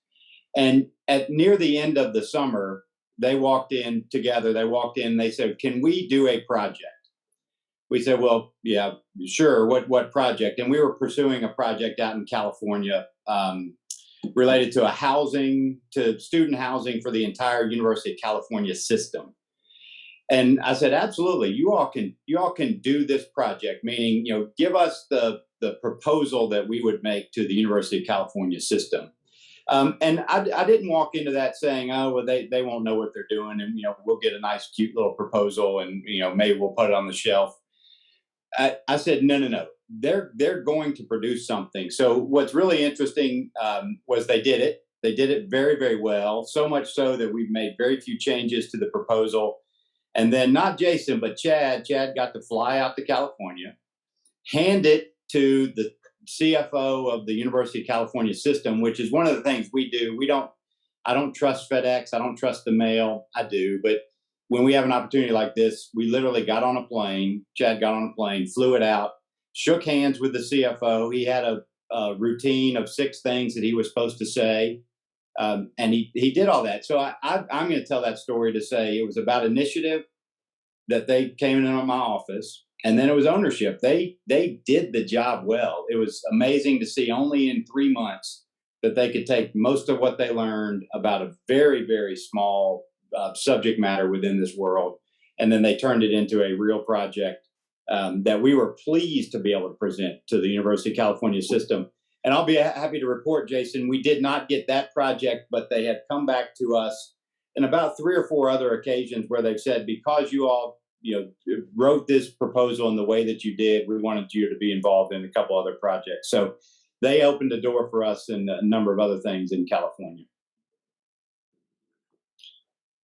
And at near the end of the summer, they walked in together. They said, "Can we do a project?" We said, "Well, yeah, sure. What project?" And we were pursuing a project out in California related to student housing for the entire University of California system. And I said, "Absolutely, you all can do this project." Meaning, give us the proposal that we would make to the University of California system. And I didn't walk into that saying, "Oh, well, they won't know what they're doing, and we'll get a nice, cute little proposal, and maybe we'll put it on the shelf." I said, no. They're going to produce something. So what's really interesting was they did it. They did it very, very well. So much so that we've made very few changes to the proposal. And then not Jason, but Chad got to fly out to California, hand it to the CFO of the University of California system, which is one of the things we do. I don't trust FedEx. I don't trust the mail. I do. But when we have an opportunity like this, we literally got on a plane. Chad got on a plane, flew it out, shook hands with the CFO. He had a routine of 6 things that he was supposed to say. And he did all that. So I'm going to tell that story to say it was about initiative, that they came in my office, and then it was ownership. They did the job well. It was amazing to see only in 3 months that they could take most of what they learned about a very, very small subject matter within this world, and then they turned it into a real project that we were pleased to be able to present to the University of California system. And I'll be happy to report, Jason, we did not get that project, but they had come back to us in about 3 or 4 other occasions where they've said, because you all wrote this proposal in the way that you did, we wanted you to be involved in a couple other projects. So they opened the door for us in a number of other things in California.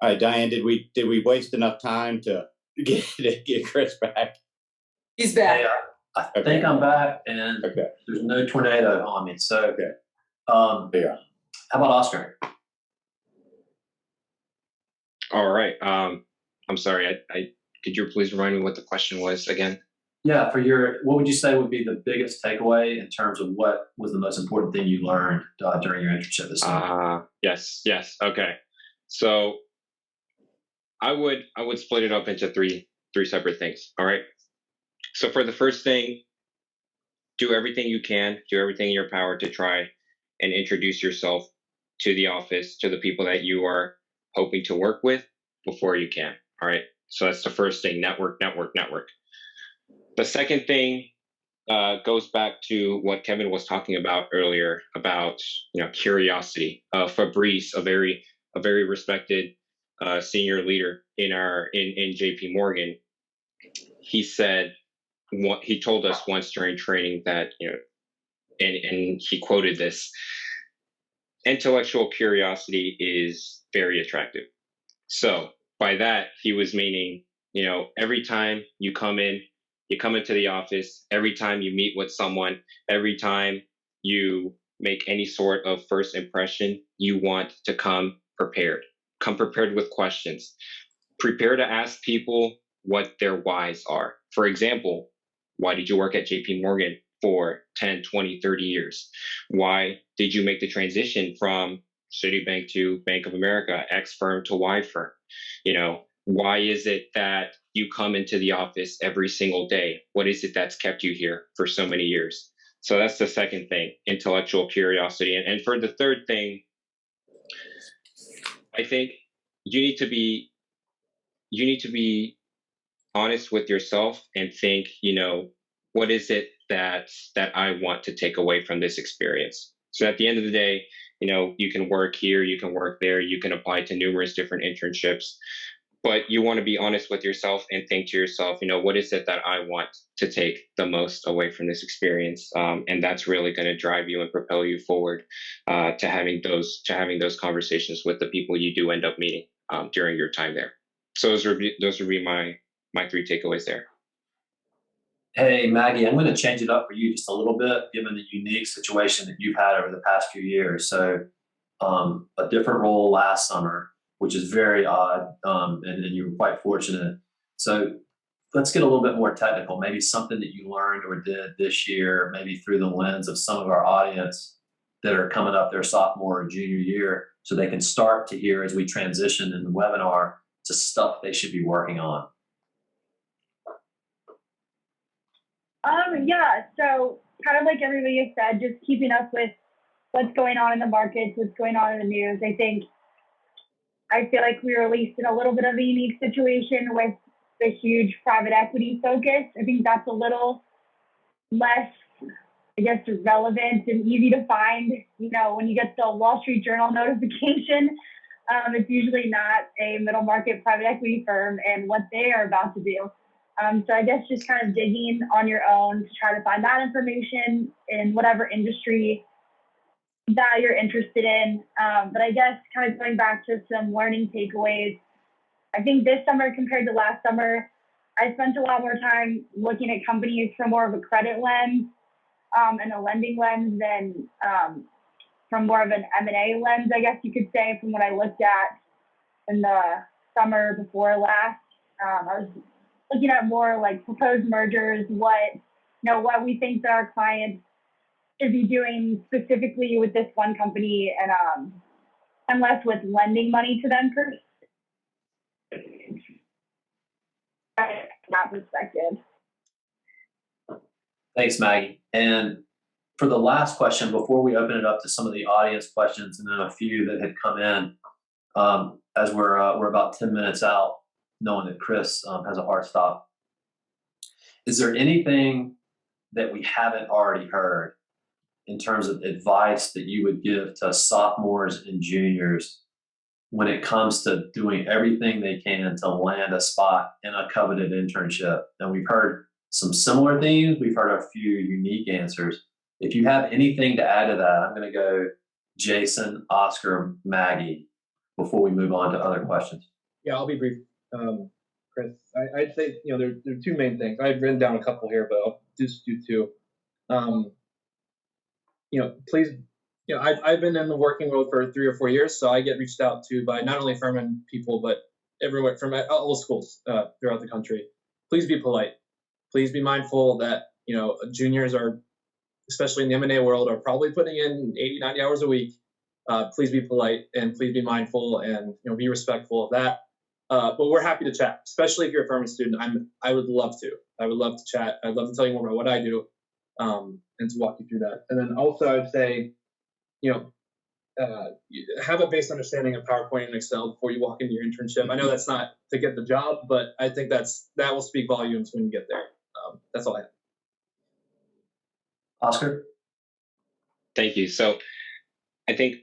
All right, Diane, did we waste enough time to get Chris back? He's back. Hey, I think I'm back, and there's no tornado on me. So, how about Oscar? All right. I'm sorry. Could you please remind me what the question was again? Yeah, what would you say would be the biggest takeaway in terms of what was the most important thing you learned during your internship this summer? Yes. Okay. So I would split it up into three separate things. All right. So for the first thing, do everything you can, do everything in your power to try and introduce yourself to the office, to the people that you are hoping to work with before you can. All right. So that's the first thing, network. The second thing goes back to what Kevin was talking about earlier about, curiosity. Fabrice, a very respected senior leader in JP Morgan, he said, he told us once during training that, and he quoted this: intellectual curiosity is very attractive. So by that, he was meaning, every time you come into the office, every time you meet with someone, every time you make any sort of first impression, you want to come prepared with questions. Prepare to ask people what their whys are. For example, why did you work at JP Morgan for 10, 20, 30 years? Why did you make the transition from Citibank to Bank of America, X firm to Y firm? Why is it that you come into the office every single day? What is it that's kept you here for so many years? So that's the second thing, intellectual curiosity. And for the third thing, I think you need to be honest with yourself and think, what is it that I want to take away from this experience? So at the end of the day, you can work here, you can work there, you can apply to numerous different internships, but you want to be honest with yourself and think to yourself, what is it that I want to take the most away from this experience? And that's really going to drive you and propel you forward to having those conversations with the people you do end up meeting during your time there. So those would be my three takeaways there. Hey, Maggie, I'm going to change it up for you just a little bit, given the unique situation that you've had over the past few years. So a different role last summer, which is very odd, and you were quite fortunate. So let's get a little bit more technical, maybe something that you learned or did this year, maybe through the lens of some of our audience that are coming up their sophomore or junior year, so they can start to hear as we transition in the webinar to stuff they should be working on. Yeah, so kind of like everybody has said, just keeping up with what's going on in the markets, what's going on in the news. I feel like we were at least in a little bit of a unique situation with the huge private equity focus. I think that's a little less, relevant and easy to find. When you get the Wall Street Journal notification, it's usually not a middle market private equity firm and what they are about to do. So I guess just kind of digging on your own to try to find that information in whatever industry that you're interested in. But I guess kind of going back to some learning takeaways, I think this summer compared to last summer, I spent a lot more time looking at companies from more of a credit lens and a lending lens than from more of an M&A lens, I guess you could say, from what I looked at in the summer before last. I was looking at more like proposed mergers, what we think that our clients should be doing specifically with this one company, and less with lending money to them per that perspective. Thanks, Maggie. And for the last question, before we open it up to some of the audience questions and then a few that had come in, as we're about 10 minutes out, knowing that Kris has a hard stop. Is there anything that we haven't already heard in terms of advice that you would give to sophomores and juniors when it comes to doing everything they can to land a spot in a coveted internship? And we've heard some similar themes. We've heard a few unique answers. If you have anything to add to that, I'm going to go Jason, Oscar, Maggie, before we move on to other questions. Yeah, I'll be brief, Kris. I'd say, there are two main things. I've written down a couple here, but I'll just do two. Please, I've been in the working world for 3 or 4 years, so I get reached out to by not only Furman people, but everywhere from all schools throughout the country. Please be polite. please be mindful that, juniors are, especially in the M&A world, are probably putting in 80, 90 hours a week. Please be polite and please be mindful and be respectful of that. But we're happy to chat, especially if you're a Furman student. I would love to. I would love to chat. I'd love to tell you more about what I do, and to walk you through that. And then also, I would say, have a base understanding of PowerPoint and Excel before you walk into your internship. I know that's not to get the job, but I think that will speak volumes when you get there. That's all I have. Oscar? Thank you. So I think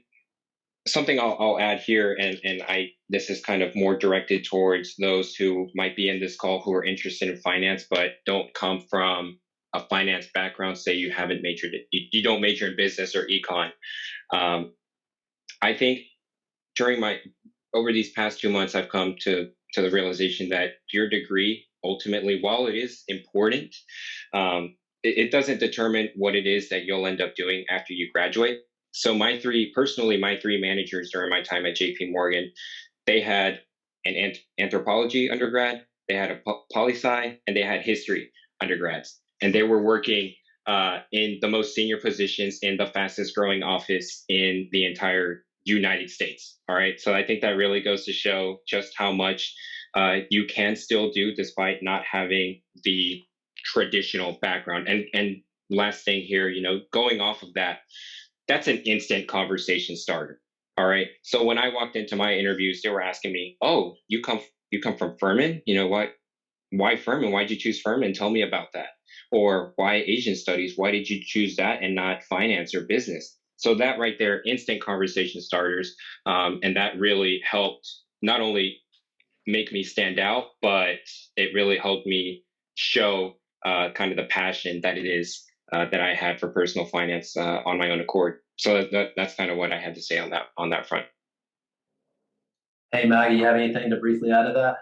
something I'll add here, and this is kind of more directed towards those who might be in this call who are interested in finance but don't come from a finance background. Say you haven't majored, you don't major in business or econ. I think over these past 2 months, I've come to the realization that your degree ultimately, while it is important, it doesn't determine what it is that you'll end up doing after you graduate. So my three managers during my time at JP Morgan, they had an anthropology undergrad, they had a poli-sci, and they had history undergrads. And they were working in the most senior positions in the fastest growing office in the entire United States. All right. So I think that really goes to show just how much you can still do despite not having the traditional background. And last thing here, going off of that, that's an instant conversation starter. All right. So when I walked into my interviews, they were asking me, "Oh, you come from Furman? What? Why Furman? Why'd you choose Furman? Tell me about that." Or why Asian studies? Why did you choose that and not finance or business? So that right there, instant conversation starters. And that really helped not only make me stand out, but it really helped me show kind of the passion that it is that I had for personal finance on my own accord. So that's kind of what I had to say on that front. Hey, Maggie, you have anything to briefly add to that?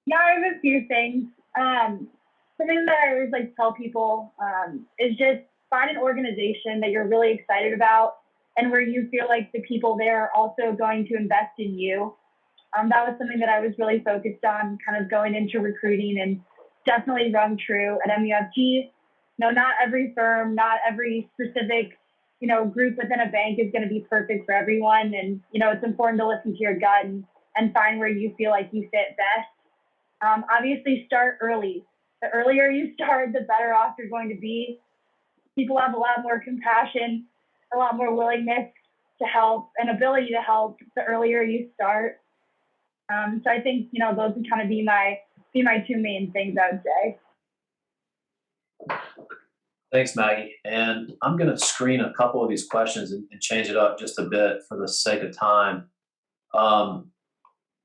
Yeah, I have a few things. Something that I always like to tell people is just find an organization that you're really excited about and where you feel like the people there are also going to invest in you. That was something that I was really focused on kind of going into recruiting, and definitely rung true at MUFG. Not every firm, not every specific, group within a bank is going to be perfect for everyone. And, it's important to listen to your gut and find where you feel like you fit best. Obviously, start early. The earlier you start, the better off you're going to be. People have a lot more compassion, a lot more willingness to help and ability to help the earlier you start. So I think, those would kind of be my two main things, I would say. Thanks, Maggie. And I'm going to screen a couple of these questions and change it up just a bit for the sake of time.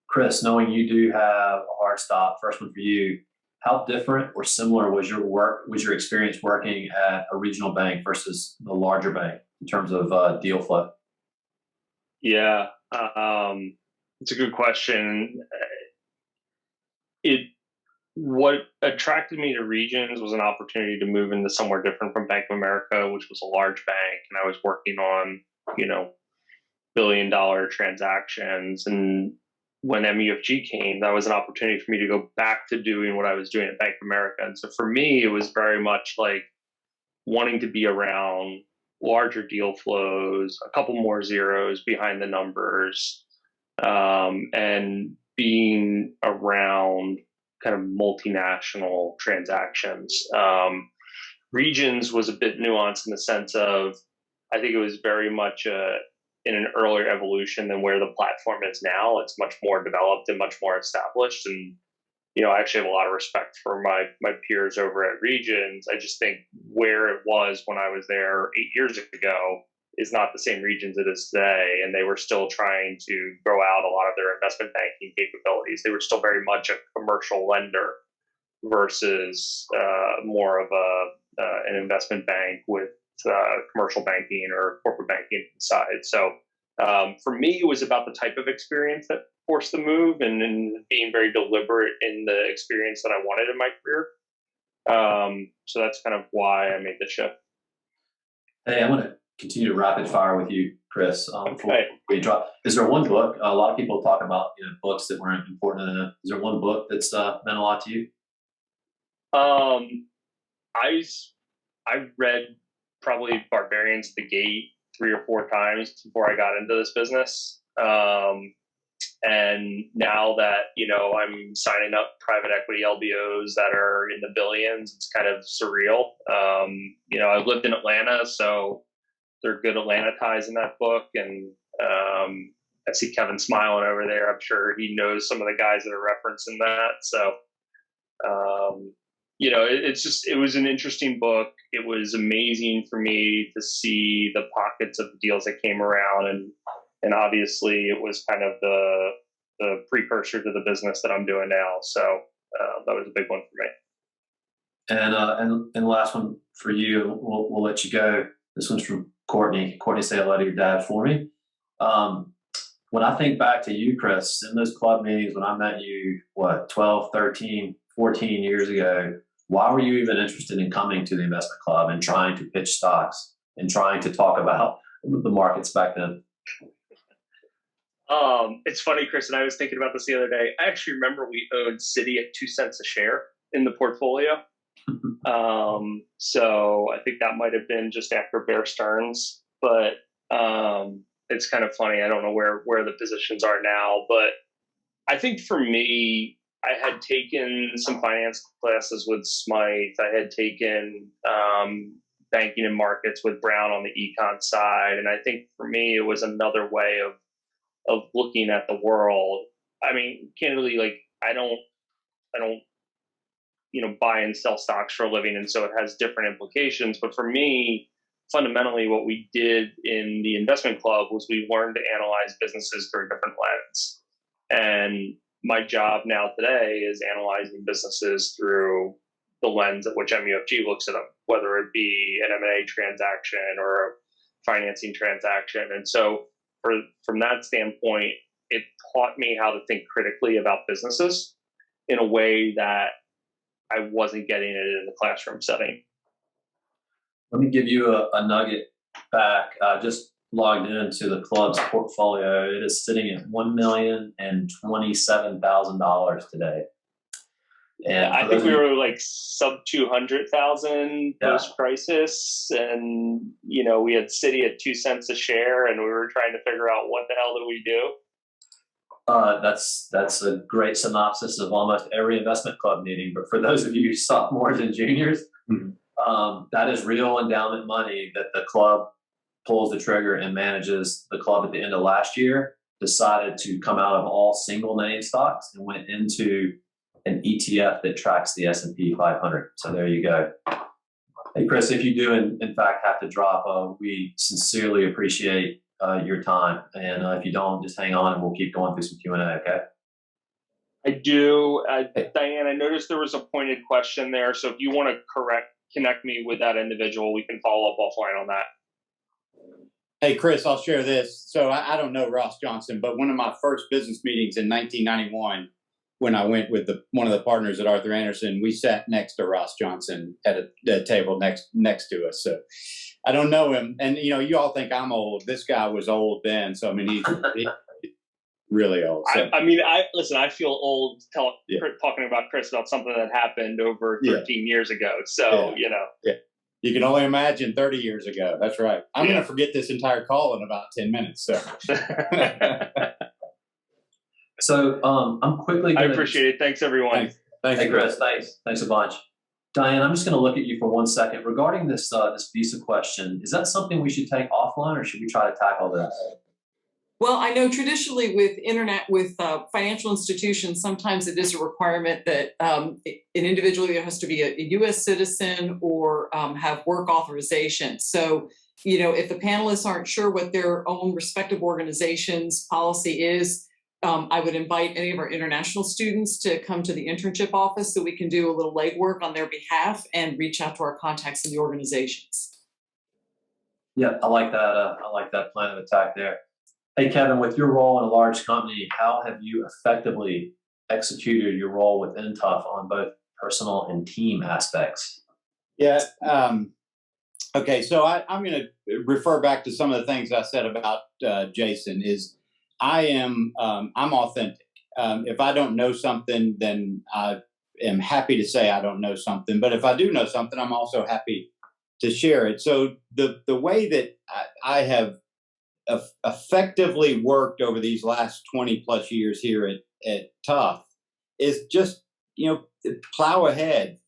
Kris, knowing you do have a hard stop, first one for you, how different or similar was your experience working at a regional bank versus the larger bank in terms of deal flow? Yeah, it's a good question. What attracted me to Regions was an opportunity to move into somewhere different from Bank of America, which was a large bank, and I was working on, billion-dollar transactions. And when MUFG came, that was an opportunity for me to go back to doing what I was doing at Bank of America. And so for me, it was very much like wanting to be around larger deal flows, a couple more zeros behind the numbers, and being around kind of multinational transactions. Regions was a bit nuanced in the sense of, I think it was very much in an earlier evolution than where the platform is now. It's much more developed and much more established. And, I actually have a lot of respect for my peers over at Regions. I just think where it was when I was there 8 years ago is not the same Regions it is today. And they were still trying to grow out a lot of their investment banking capabilities. They were still very much a commercial lender versus more of an investment bank with commercial banking or corporate banking side. So for me, it was about the type of experience that forced the move and being very deliberate in the experience that I wanted in my career. So that's kind of why I made the shift. Hey, I'm going to continue to rapid fire with you, Kris. Before we drop, is there one book? A lot of people talk about books that weren't important to them. Is there one book that's meant a lot to you? I read probably Barbarians at the Gate 3 or 4 times before I got into this business. And now that, I'm signing up private equity LBOs that are in the billions, it's kind of surreal. I've lived in Atlanta, so there are good Atlanta ties in that book. And I see Kevin smiling over there. I'm sure he knows some of the guys that are referencing that. So, it was an interesting book. It was amazing for me to see the pockets of the deals that came around. And obviously it was kind of the precursor to the business that I'm doing now. So that was a big one for me. And last one for you, we'll let you go. This one's from Courtney. Courtney, say hello to your dad for me. When I think back to you, Kris, in those club meetings when I met you, 12, 13, 14 years ago, why were you even interested in coming to the investment club and trying to pitch stocks and trying to talk about the markets back then? It's funny, Kris, and I was thinking about this the other day. I actually remember we owned Citi at 2 cents a share in the portfolio. So I think that might have been just after Bear Stearns, but it's kind of funny. I don't know where the positions are now, but I think for me, I had taken some finance classes with Smythe. I had taken banking and markets with Brown on the econ side. And I think for me, it was another way of looking at the world. I mean, candidly, like I don't buy and sell stocks for a living. And so it has different implications. But for me, fundamentally, what we did in the investment club was we learned to analyze businesses through a different lens. And my job now today is analyzing businesses through the lens at which MUFG looks at them, whether it be an M&A transaction or a financing transaction. And so from that standpoint, it taught me how to think critically about businesses in a way that I wasn't getting it in the classroom setting. Let me give you a nugget back. Just logged into the club's portfolio. It is sitting at $1,027,000 today. And I think we were like sub 200,000 post crisis, and we had Citi at 2 cents a share, and we were trying to figure out what the hell did we do. That's a great synopsis of almost every investment club meeting. But for those of you sophomores and juniors, that is real endowment money that the club pulls the trigger and manages. The club at the end of last year decided to come out of all single name stocks and went into an ETF that tracks the S&P 500. So there you go. Hey, Kris, if you do in fact have to drop, we sincerely appreciate your time. And if you don't, just hang on and we'll keep going through some Q&A, okay? I do. Diane, I noticed there was a pointed question there. So if you want to connect me with that individual, we can follow up offline on that. Hey, Kris, I'll share this. So I don't know Ross Johnson, but one of my first business meetings in 1991, when I went with one of the partners at Arthur Andersen, we sat next to Ross Johnson at a table next to us. So I don't know him. And, you all think I'm old. This guy was old then. So, I mean, he's really old. So. I feel old talking about Kris about something that happened over 13 years ago. So, Yeah. You can only imagine 30 years ago. That's right. I'm going to forget this entire call in about 10 minutes. So, I'm quickly I appreciate it. Thanks, everyone. Thanks, hey, Kris. Thanks a bunch. Diane, I'm just going to look at you for 1 second. Regarding this visa question, is that something we should take offline, or should we try to tackle that? Well, I know traditionally with financial institutions, sometimes it is a requirement that an individual either has to be a U.S. citizen or have work authorization. So, if the panelists aren't sure what their own respective organization's policy is, I would invite any of our international students to come to the internship office so we can do a little legwork on their behalf and reach out to our contacts in the organizations. Yeah, I like that. I like that plan of attack there. Hey, Kevin, with your role in a large company, how have you effectively executed your role within Tough on both personal and team aspects? Yeah. Okay. So I'm going to refer back to some of the things I said about Jason. I'm authentic. If I don't know something, then am happy to say I don't know something, but if I do know something, I'm also happy to share it. So the way that I have effectively worked over these last 20 plus years here at Tough is just, plow ahead,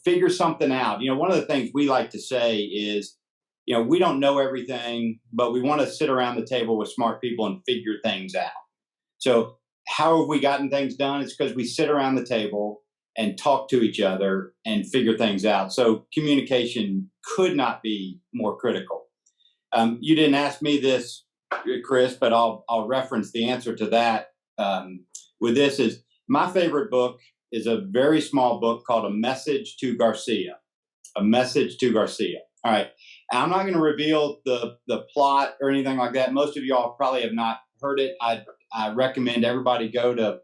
figure something out. One of the things we like to say is, we don't know everything, but we want to sit around the table with smart people and figure things out. So how have we gotten things done? It's because we sit around the table and talk to each other and figure things out. So communication could not be more critical. You didn't ask me this, Kris, but I'll reference the answer to that with this is my favorite book is a very small book called A Message to Garcia. A Message to Garcia. All right. I'm not going to reveal the plot or anything like that. Most of y'all probably have not heard it. I recommend everybody go to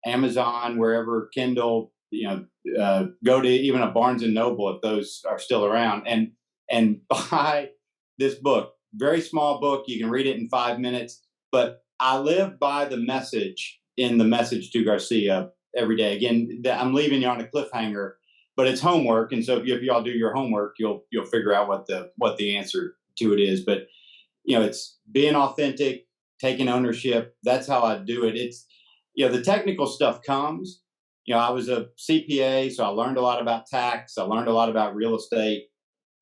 Amazon, wherever, Kindle, go to even a Barnes and Noble if those are still around, and buy this book. Very small book. You can read it in 5 minutes. But I live by the message in The Message to Garcia every day. Again, I'm leaving you on a cliffhanger, but it's homework, and so if y'all do your homework, you'll figure out what the answer to it is. But it's being authentic, taking ownership. That's how I do it. It's the technical stuff comes. I was a CPA, so I learned a lot about tax. I learned a lot about real estate,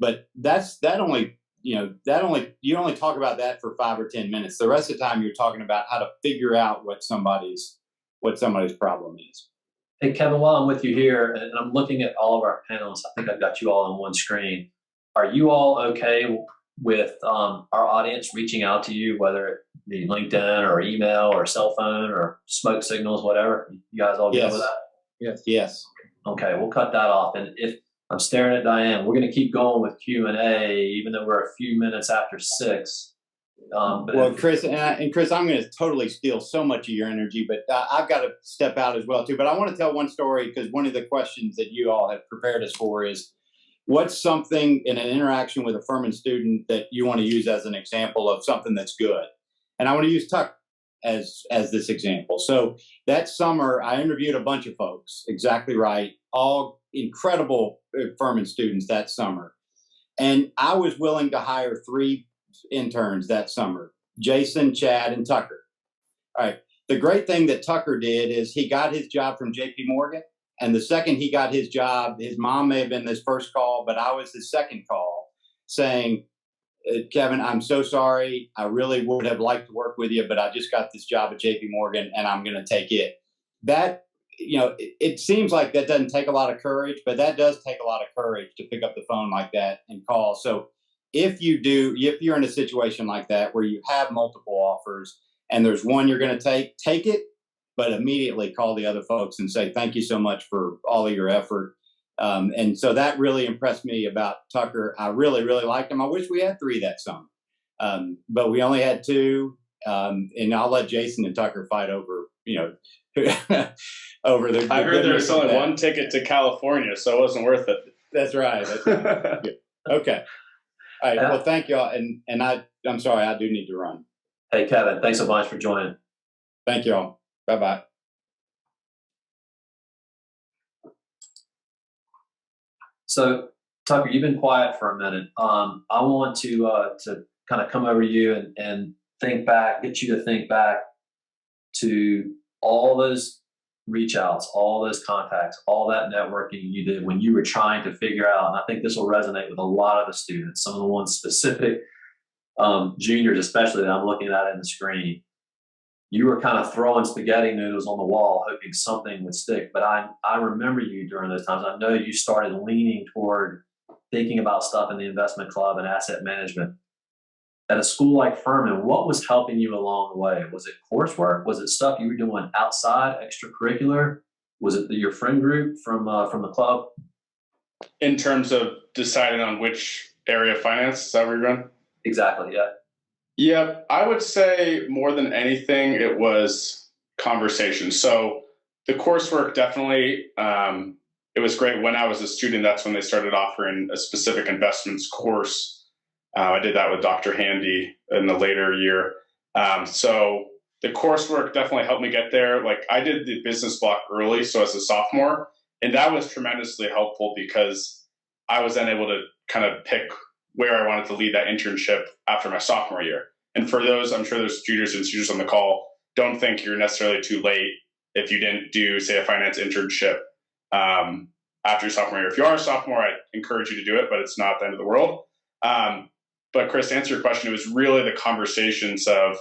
but you only talk about that for 5 or 10 minutes. The rest of the time you're talking about how to figure out what somebody's problem is. Hey, Kevin, while I'm with you here, and I'm looking at all of our panelists, I think I've got you all on one screen. Are you all okay with our audience reaching out to you, whether it be LinkedIn or email or cell phone or smoke signals, whatever? You guys all good with that? Yes. Okay, we'll cut that off. And if I'm staring at Diane, we're going to keep going with Q&A, even though we're a few minutes after 6. Kris, Kris, I'm going to totally steal so much of your energy, but I've got to step out as well, too. But I want to tell one story because one of the questions that you all have prepared us for is, what's something in an interaction with a Furman student that you want to use as an example of something that's good? And I want to use Tuck as this example. So that summer, I interviewed a bunch of folks, exactly right, all incredible Furman students that summer. And I was willing to hire 3 interns that summer, Jason, Chad, and Tucker. All right. The great thing that Tucker did is he got his job from JP Morgan. And the second he got his job, his mom may have been his first call, but I was his second call saying, Kevin, I'm so sorry. I really would have liked to work with you, but I just got this job at JP Morgan and I'm going to take it. That, it seems like that doesn't take a lot of courage, but that does take a lot of courage to pick up the phone like that and call. So if you're in a situation like that where you have multiple offers and there's one you're going to take it, but immediately call the other folks and say, thank you so much for all of your effort. And so that really impressed me about Tucker. I really, really liked him. I wish we had 3 that summer, but we only had 2. And I'll let Jason and Tucker fight over, over the. I heard there was only 1 ticket to California, so it wasn't worth it. That's right. Okay. All right. Well, thank y'all. And I'm sorry, I do need to run. Hey, Kevin, thanks a bunch for joining. Thank y'all. Bye-bye. So, Tucker, you've been quiet for a minute. I want to kind of come over to you and think back, get you to think back to all those reach outs, all those contacts, all that networking you did when you were trying to figure out, and I think this will resonate with a lot of the students, some of the ones specific, juniors especially, that I'm looking at in the screen. You were kind of throwing spaghetti noodles on the wall, hoping something would stick. But I remember you during those times. I know you started leaning toward thinking about stuff in the investment club and asset management. At a school like Furman, what was helping you along the way? Was it coursework? Was it stuff you were doing outside, extracurricular? Was it your friend group from the club? In terms of deciding on which area of finance, is that where you're going? Exactly, yeah. Yeah, I would say more than anything, it was conversation. So the coursework definitely, it was great when I was a student. That's when they started offering a specific investments course. I did that with Dr. Handy in the later year. So the coursework definitely helped me get there. Like I did the business block early. So as a sophomore, And that was tremendously helpful because I was then able to kind of pick where I wanted to lead that internship after my sophomore year. And for those, I'm sure there's juniors and seniors on the call, don't think you're necessarily too late if you didn't do, say, a finance internship after your sophomore year. If you are a sophomore, I encourage you to do it, but it's not the end of the world. But Kris, to answer your question, it was really the conversations of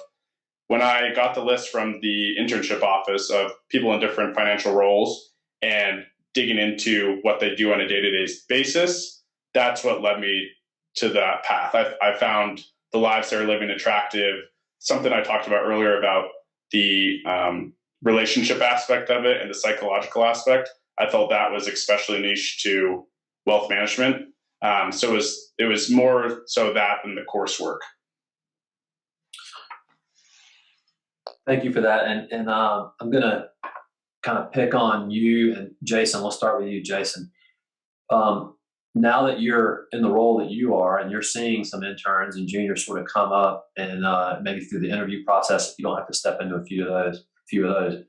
when I got the list from the internship office of people in different financial roles and digging into what they do on a day-to-day basis, that's what led me to that path. I found the lives they're living attractive, something I talked about earlier about the relationship aspect of it and the psychological aspect. I felt that was especially niche to wealth management. So it was more so that than the coursework. Thank you for that. And I'm going to kind of pick on you and Jason. We'll start with you, Jason. Now that you're in the role that you are and you're seeing some interns and juniors sort of come up and maybe through the interview process, you don't have to step into a few of those.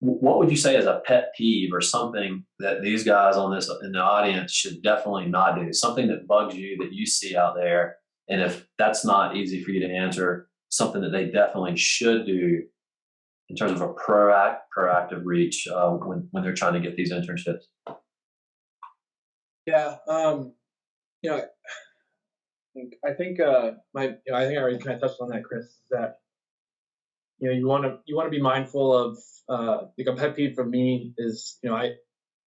What would you say is a pet peeve or something that these guys on this in the audience should definitely not do? Something that bugs you that you see out there, and if that's not easy for you to answer, something that they definitely should do in terms of a proactive reach when they're trying to get these internships. Yeah, I think I already kind of touched on that, Kris. Is that you want to be mindful of like a pet peeve for me is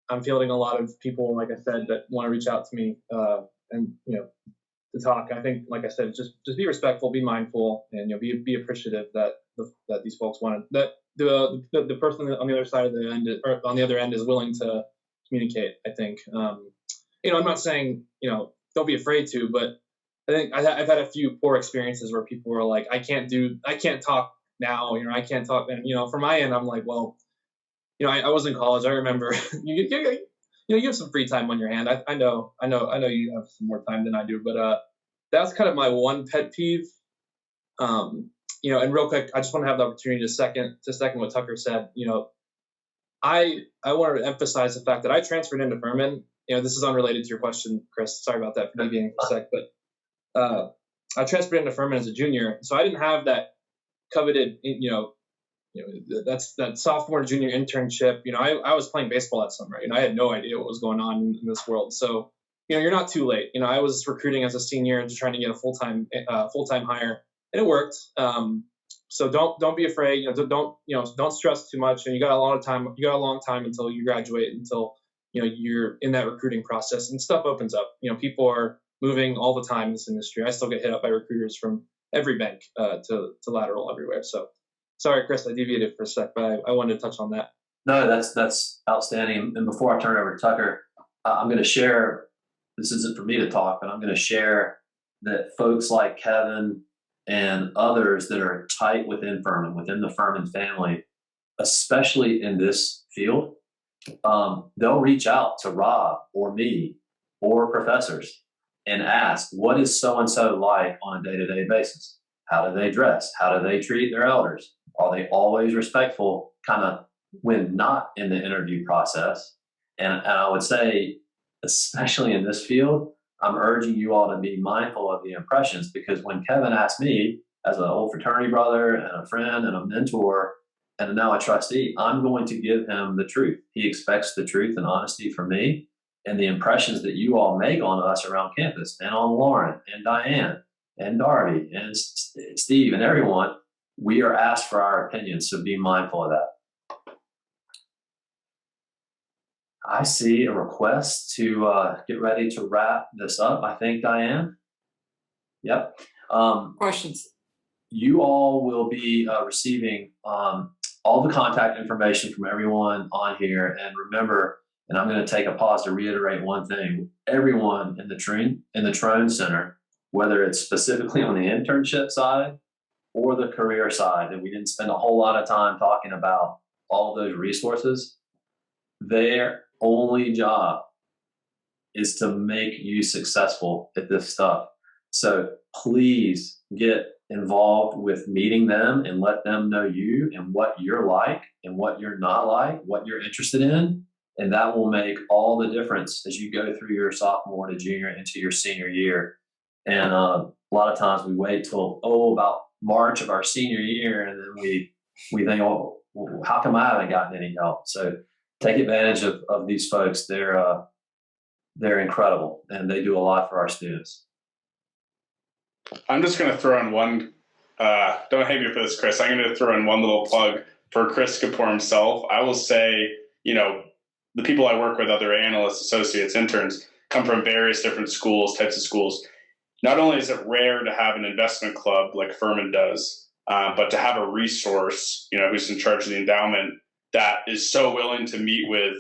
I'm fielding a lot of people, like I said, that want to reach out to me and to talk. I think, like I said, just be respectful, be mindful, and be appreciative that these folks want that the person on the other side of the end or on the other end is willing to communicate. I think I'm not saying don't be afraid to, but I think I've had a few poor experiences where people were like, I can't talk now, I can't talk. And, from my end, I'm like, well, I was in college. I remember you have some free time on your hand. I know you have some more time than I do, but that's kind of my one pet peeve. And real quick, I just want to have the opportunity to second what Tucker said. I want to emphasize the fact that I transferred into Furman. This is unrelated to your question, Kris. Sorry about that for me being a sec, but I transferred into Furman as a junior, so I didn't have that coveted, that's that sophomore and junior internship. I was playing baseball that summer. I had no idea what was going on in this world. So, you're not too late. I was recruiting as a senior and just trying to get a full-time hire, and it worked. So don't be afraid. Don't stress too much. And you got a lot of time. You got a long time until you graduate, until you're in that recruiting process, and stuff opens up. People are moving all the time in this industry. I still get hit up by recruiters from every bank to lateral everywhere. So sorry, Kris, I deviated for a sec, but I wanted to touch on that. No, that's outstanding. And before I turn it over to Tucker, I'm going to share, this isn't for me to talk, but I'm going to share that folks like Kevin and others that are tight within Furman, within the Furman family, especially in this field, they'll reach out to Rob or me or professors and ask, what is so-and-so like on a day-to-day basis? How do they dress? How do they treat their elders? Are they always respectful kind of when not in the interview process? And I would say, especially in this field, I'm urging you all to be mindful of the impressions, because when Kevin asked me as an old fraternity brother and a friend and a mentor and now a trustee, I'm going to give him the truth. He expects the truth and honesty from me. And the impressions that you all make on us around campus and on Lauren and Diane and Darby and Steve and everyone, we are asked for our opinions. So be mindful of that. I see a request to get ready to wrap this up. I think, Diane. Yep. Questions? You all will be receiving all the contact information from everyone on here. And remember, and I'm going to take a pause to reiterate one thing. Everyone in the Trone Center, whether it's specifically on the internship side or the career side, and we didn't spend a whole lot of time talking about all of those resources, their only job is to make you successful at this stuff. So please get involved with meeting them and let them know you and what you're like and what you're not like, what you're interested in. And that will make all the difference as you go through your sophomore to junior into your senior year. And a lot of times we wait till, about March of our senior year, and then we think, well, how come I haven't gotten any help? So take advantage of these folks. They're incredible, and they do a lot for our students. I'm just going to throw in one, don't hate me for this, Kris. I'm going to throw in one little plug for Kris Kapoor himself. I will say, the people I work with, other analysts, associates, interns, come from various different types of schools. Not only is it rare to have an investment club like Furman does, but to have a resource, who's in charge of the endowment that is so willing to meet with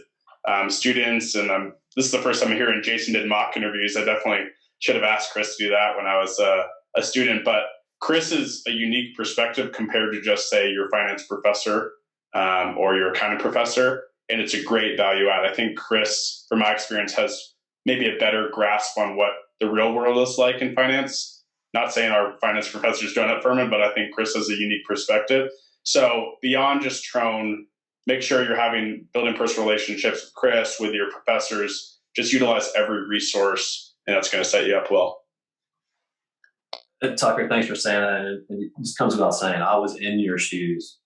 students. And this is the first time I'm hearing Jason did mock interviews. I definitely should have asked Kris to do that when I was a student. But Kris is a unique perspective compared to just, say, your finance professor or your accounting professor. And it's a great value add. I think Kris, from my experience, has maybe a better grasp on what the real world is like in finance. Not saying our finance professors don't at Furman, but I think Kris has a unique perspective. So beyond just Trone, make sure you're building personal relationships with Kris, with your professors. Just utilize every resource, and that's going to set you up well. Tucker, thanks for saying that. And it just comes without saying, I was in your shoes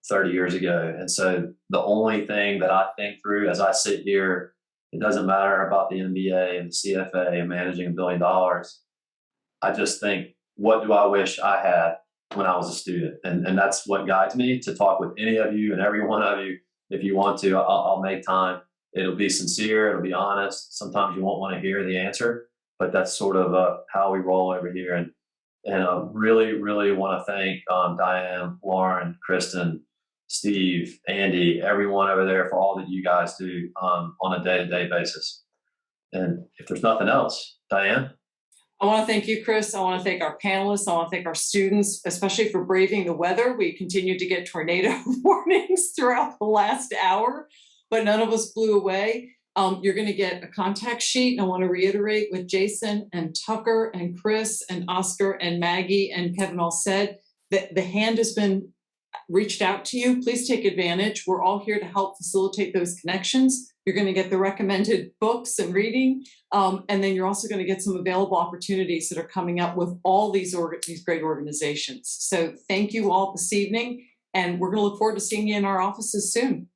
30 years ago. And so the only thing that I think through as I sit here, it doesn't matter about the MBA and the CFA and managing $1 billion. I just think, what do I wish I had when I was a student? And that's what guides me to talk with any of you and every one of you. If you want to, I'll make time. It'll be sincere. It'll be honest. Sometimes you won't want to hear the answer, but that's sort of how we roll over here. And really, really want to thank Diane, Lauren, Kristen, Steve, Andy, everyone over there for all that you guys do on a day-to-day basis. And if there's nothing else, Diane? I want to thank you, Kris. I want to thank our panelists. I want to thank our students, especially for braving the weather. We continued to get tornado warnings throughout the last hour, but none of us blew away. You're going to get a contact sheet. And I want to reiterate what Jason and Tucker and Kris and Oscar and Maggie and Kevin all said, that the hand has been reached out to you. Please take advantage. We're all here to help facilitate those connections. You're going to get the recommended books and reading. And then you're also going to get some available opportunities that are coming up with all these great organizations. So thank you all this evening. And we're going to look forward to seeing you in our offices soon.